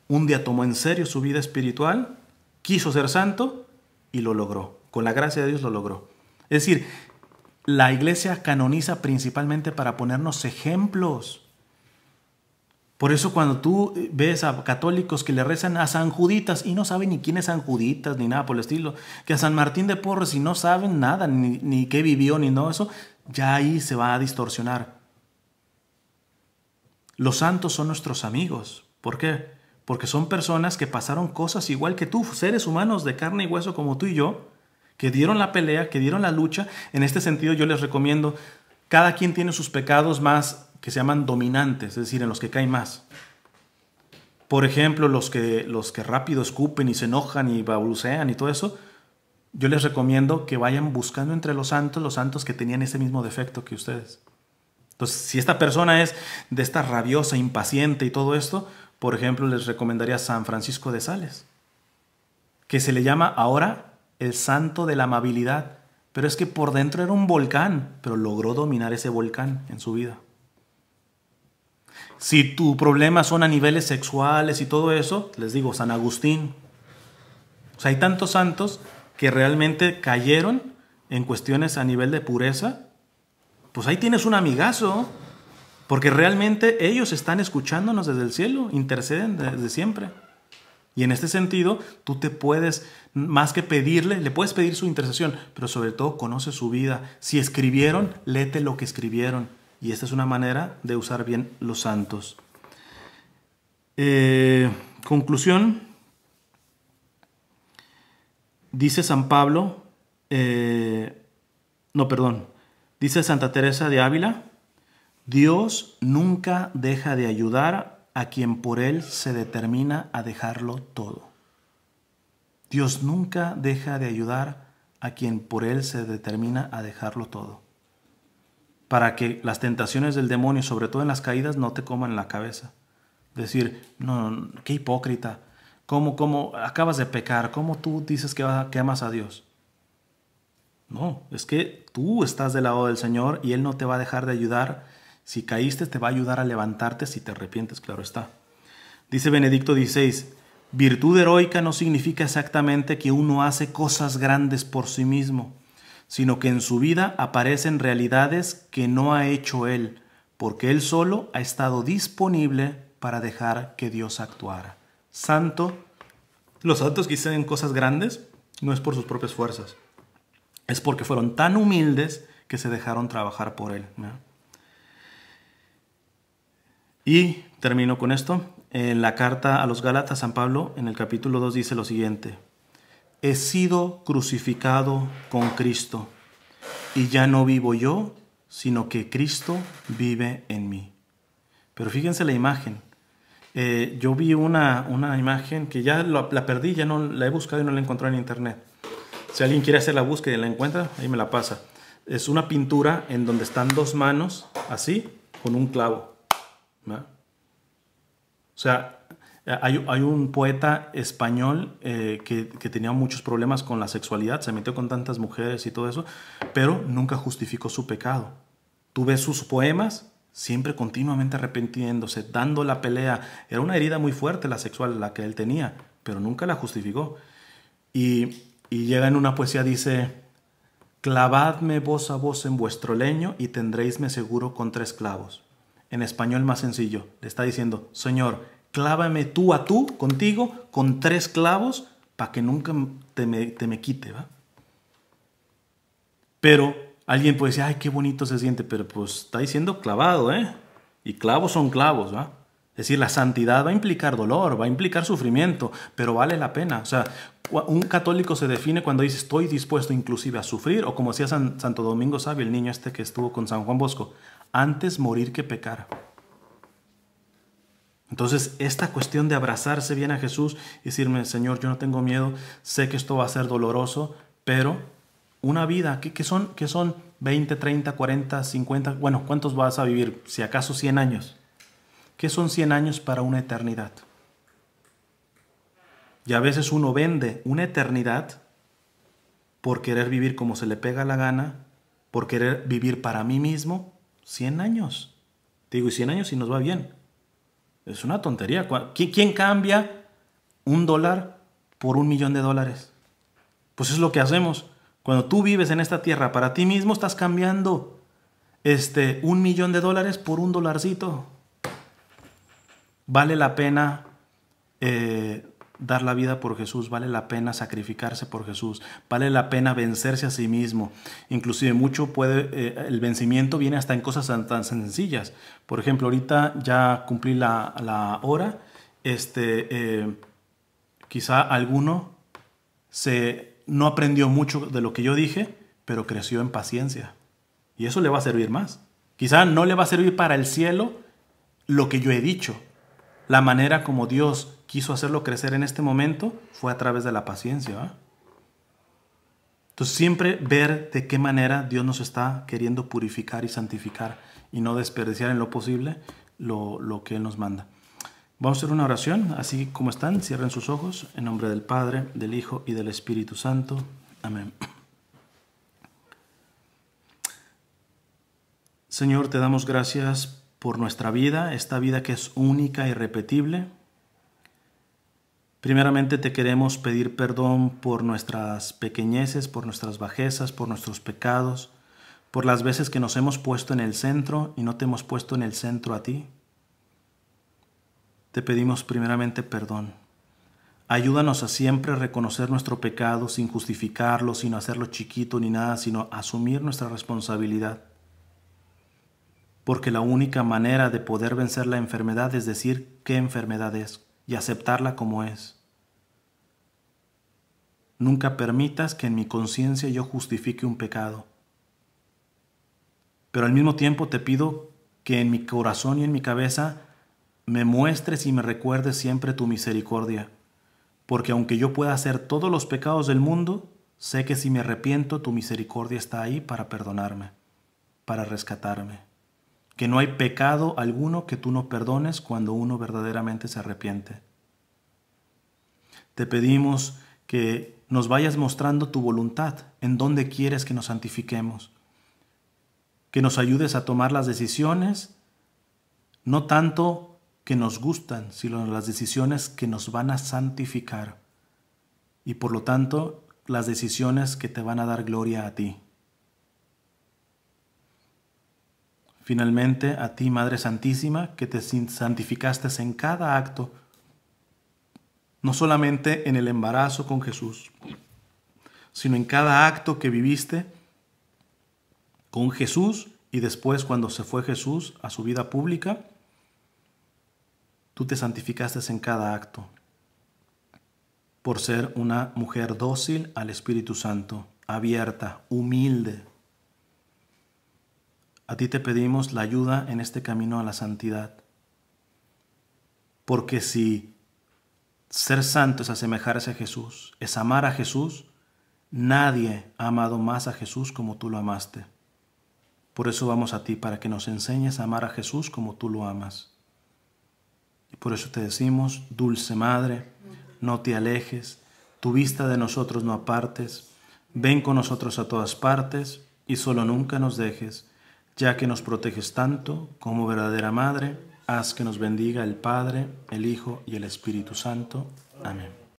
S1: un día tomó en serio su vida espiritual, quiso ser santo y lo logró. Con la gracia de Dios lo logró. Es decir, la Iglesia canoniza principalmente para ponernos ejemplos. Por eso cuando tú ves a católicos que le rezan a San Juditas y no saben ni quién es San Juditas ni nada por el estilo, que a San Martín de Porres y no saben nada, ni qué vivió, ni nada eso, ya ahí se va a distorsionar. Los santos son nuestros amigos. ¿Por qué? Porque son personas que pasaron cosas igual que tú, seres humanos de carne y hueso como tú y yo, que dieron la pelea, que dieron la lucha. En este sentido yo les recomiendo, cada quien tiene sus pecados más que se llaman dominantes, es decir, en los que caen más. Por ejemplo, los que rápido escupen y se enojan y balbucean y todo eso, yo les recomiendo que vayan buscando entre los santos que tenían ese mismo defecto que ustedes. Entonces, si esta persona es de esta rabiosa, impaciente y todo esto, por ejemplo, les recomendaría San Francisco de Sales, que se le llama ahora el santo de la amabilidad, pero es que por dentro era un volcán, pero logró dominar ese volcán en su vida. Si tu problema son a niveles sexuales y todo eso, les digo, San Agustín. O sea, hay tantos santos que realmente cayeron en cuestiones a nivel de pureza. Pues ahí tienes un amigazo, porque realmente ellos están escuchándonos desde el cielo, interceden desde siempre. Y en este sentido, tú te puedes, más que pedirle, le puedes pedir su intercesión, pero sobre todo conoce su vida. Si escribieron, léete lo que escribieron. Y esta es una manera de usar bien los santos. Conclusión. Dice San Pablo, dice Santa Teresa de Ávila, Dios nunca deja de ayudar a quien por él se determina a dejarlo todo. Dios nunca deja de ayudar a quien por él se determina a dejarlo todo. Para que las tentaciones del demonio, sobre todo en las caídas, no te coman la cabeza. Decir, no, qué hipócrita. ¿Cómo acabas de pecar? ¿Cómo tú dices que amas a Dios? No, es que tú estás del lado del Señor y Él no te va a dejar de ayudar. Si caíste, te va a ayudar a levantarte si te arrepientes, claro está. Dice Benedicto XVI, virtud heroica no significa exactamente que uno hace cosas grandes por sí mismo, sino que en su vida aparecen realidades que no ha hecho Él, porque Él solo ha estado disponible para dejar que Dios actuara. Los santos que hicieron cosas grandes no es por sus propias fuerzas, es porque fueron tan humildes que se dejaron trabajar por Él, ¿no? Y termino con esto. En la carta a los Gálatas, San Pablo, en el capítulo 2, dice lo siguiente: he sido crucificado con Cristo, y ya no vivo yo, sino que Cristo vive en mí. Pero fíjense la imagen. Yo vi una imagen que ya la perdí, ya no la he buscado y no la he encontrado en internet. Si alguien quiere hacer la búsqueda y la encuentra, ahí me la pasa. Es una pintura en donde están dos manos, así, con un clavo, ¿no? O sea, hay un poeta español que tenía muchos problemas con la sexualidad, se metió con tantas mujeres y todo eso, pero nunca justificó su pecado. Tú ves sus poemas, siempre continuamente arrepintiéndose, dando la pelea. Era una herida muy fuerte la sexual la que él tenía, pero nunca la justificó. Y llega en una poesía, dice: clavadme vos a vos en vuestro leño y tendréisme seguro con 3 clavos. En español más sencillo, le está diciendo: Señor, clávame tú a tú, contigo, con 3 clavos, para que nunca te me quite, ¿va? Pero alguien puede decir: ay, qué bonito se siente, pero pues está diciendo clavado, ¿eh? Y clavos son clavos, ¿va? Es decir, la santidad va a implicar dolor, va a implicar sufrimiento, pero vale la pena. O sea, un católico se define cuando dice: estoy dispuesto inclusive a sufrir, o como decía Santo Domingo Sabio, el niño este que estuvo con San Juan Bosco, antes morir que pecar. Entonces, esta cuestión de abrazarse bien a Jesús y decirme: Señor, yo no tengo miedo, sé que esto va a ser doloroso, pero una vida, ¿qué son 20, 30, 40, 50? Bueno, ¿cuántos vas a vivir? Si acaso 100 años. ¿Qué son 100 años para una eternidad? Y a veces uno vende una eternidad por querer vivir como se le pega la gana, por querer vivir para mí mismo. 100 años. Te digo, y 100 años y nos va bien. Es una tontería. ¿Quién cambia $1 por $1.000.000? Pues es lo que hacemos. Cuando tú vives en esta tierra para ti mismo, estás cambiando $1.000.000 por $1. Vale la pena dar la vida por Jesús, vale la pena sacrificarse por Jesús, vale la pena vencerse a sí mismo. Inclusive el vencimiento viene hasta en cosas tan sencillas. Por ejemplo, ahorita ya cumplí la hora, quizá alguno no aprendió mucho de lo que yo dije, pero creció en paciencia. Y eso le va a servir más. Quizá no le va a servir para el cielo lo que yo he dicho. La manera como Dios quiso hacerlo crecer en este momento fue a través de la paciencia, ¿va? Entonces siempre ver de qué manera Dios nos está queriendo purificar y santificar. y no desperdiciar en lo posible lo que Él nos manda. Vamos a hacer una oración, así como están, cierren sus ojos, en nombre del Padre, del Hijo y del Espíritu Santo. Amén. Señor, te damos gracias por nuestra vida, esta vida que es única e irrepetible. Primeramente te queremos pedir perdón por nuestras pequeñeces, por nuestras bajezas, por nuestros pecados, por las veces que nos hemos puesto en el centro y no te hemos puesto en el centro a ti. Te pedimos primeramente perdón. Ayúdanos a siempre reconocer nuestro pecado sin justificarlo, sin hacerlo chiquito ni nada, sino asumir nuestra responsabilidad. Porque la única manera de poder vencer la enfermedad es decir qué enfermedad es y aceptarla como es. Nunca permitas que en mi conciencia yo justifique un pecado. Pero al mismo tiempo te pido que en mi corazón y en mi cabeza me muestres y me recuerdes siempre tu misericordia, porque aunque yo pueda hacer todos los pecados del mundo, sé que si me arrepiento, tu misericordia está ahí para perdonarme, para rescatarme, que no hay pecado alguno que tú no perdones cuando uno verdaderamente se arrepiente. Te pedimos que nos vayas mostrando tu voluntad, en dónde quieres que nos santifiquemos, que nos ayudes a tomar las decisiones, no tanto que nos gustan, sino las decisiones que nos van a santificar y por lo tanto las decisiones que te van a dar gloria a ti. Finalmente, a ti, Madre Santísima, que te santificaste en cada acto, no solamente en el embarazo con Jesús, sino en cada acto que viviste con Jesús y después cuando se fue Jesús a su vida pública, tú te santificaste en cada acto por ser una mujer dócil al Espíritu Santo, abierta, humilde. A ti te pedimos la ayuda en este camino a la santidad, porque si ser santo es asemejarse a Jesús, es amar a Jesús, nadie ha amado más a Jesús como tú lo amaste. Por eso vamos a ti, para que nos enseñes a amar a Jesús como tú lo amas. Y por eso te decimos, dulce Madre, no te alejes, tu vista de nosotros no apartes, ven con nosotros a todas partes y solo nunca nos dejes, ya que nos proteges tanto como verdadera Madre, haz que nos bendiga el Padre, el Hijo y el Espíritu Santo. Amén.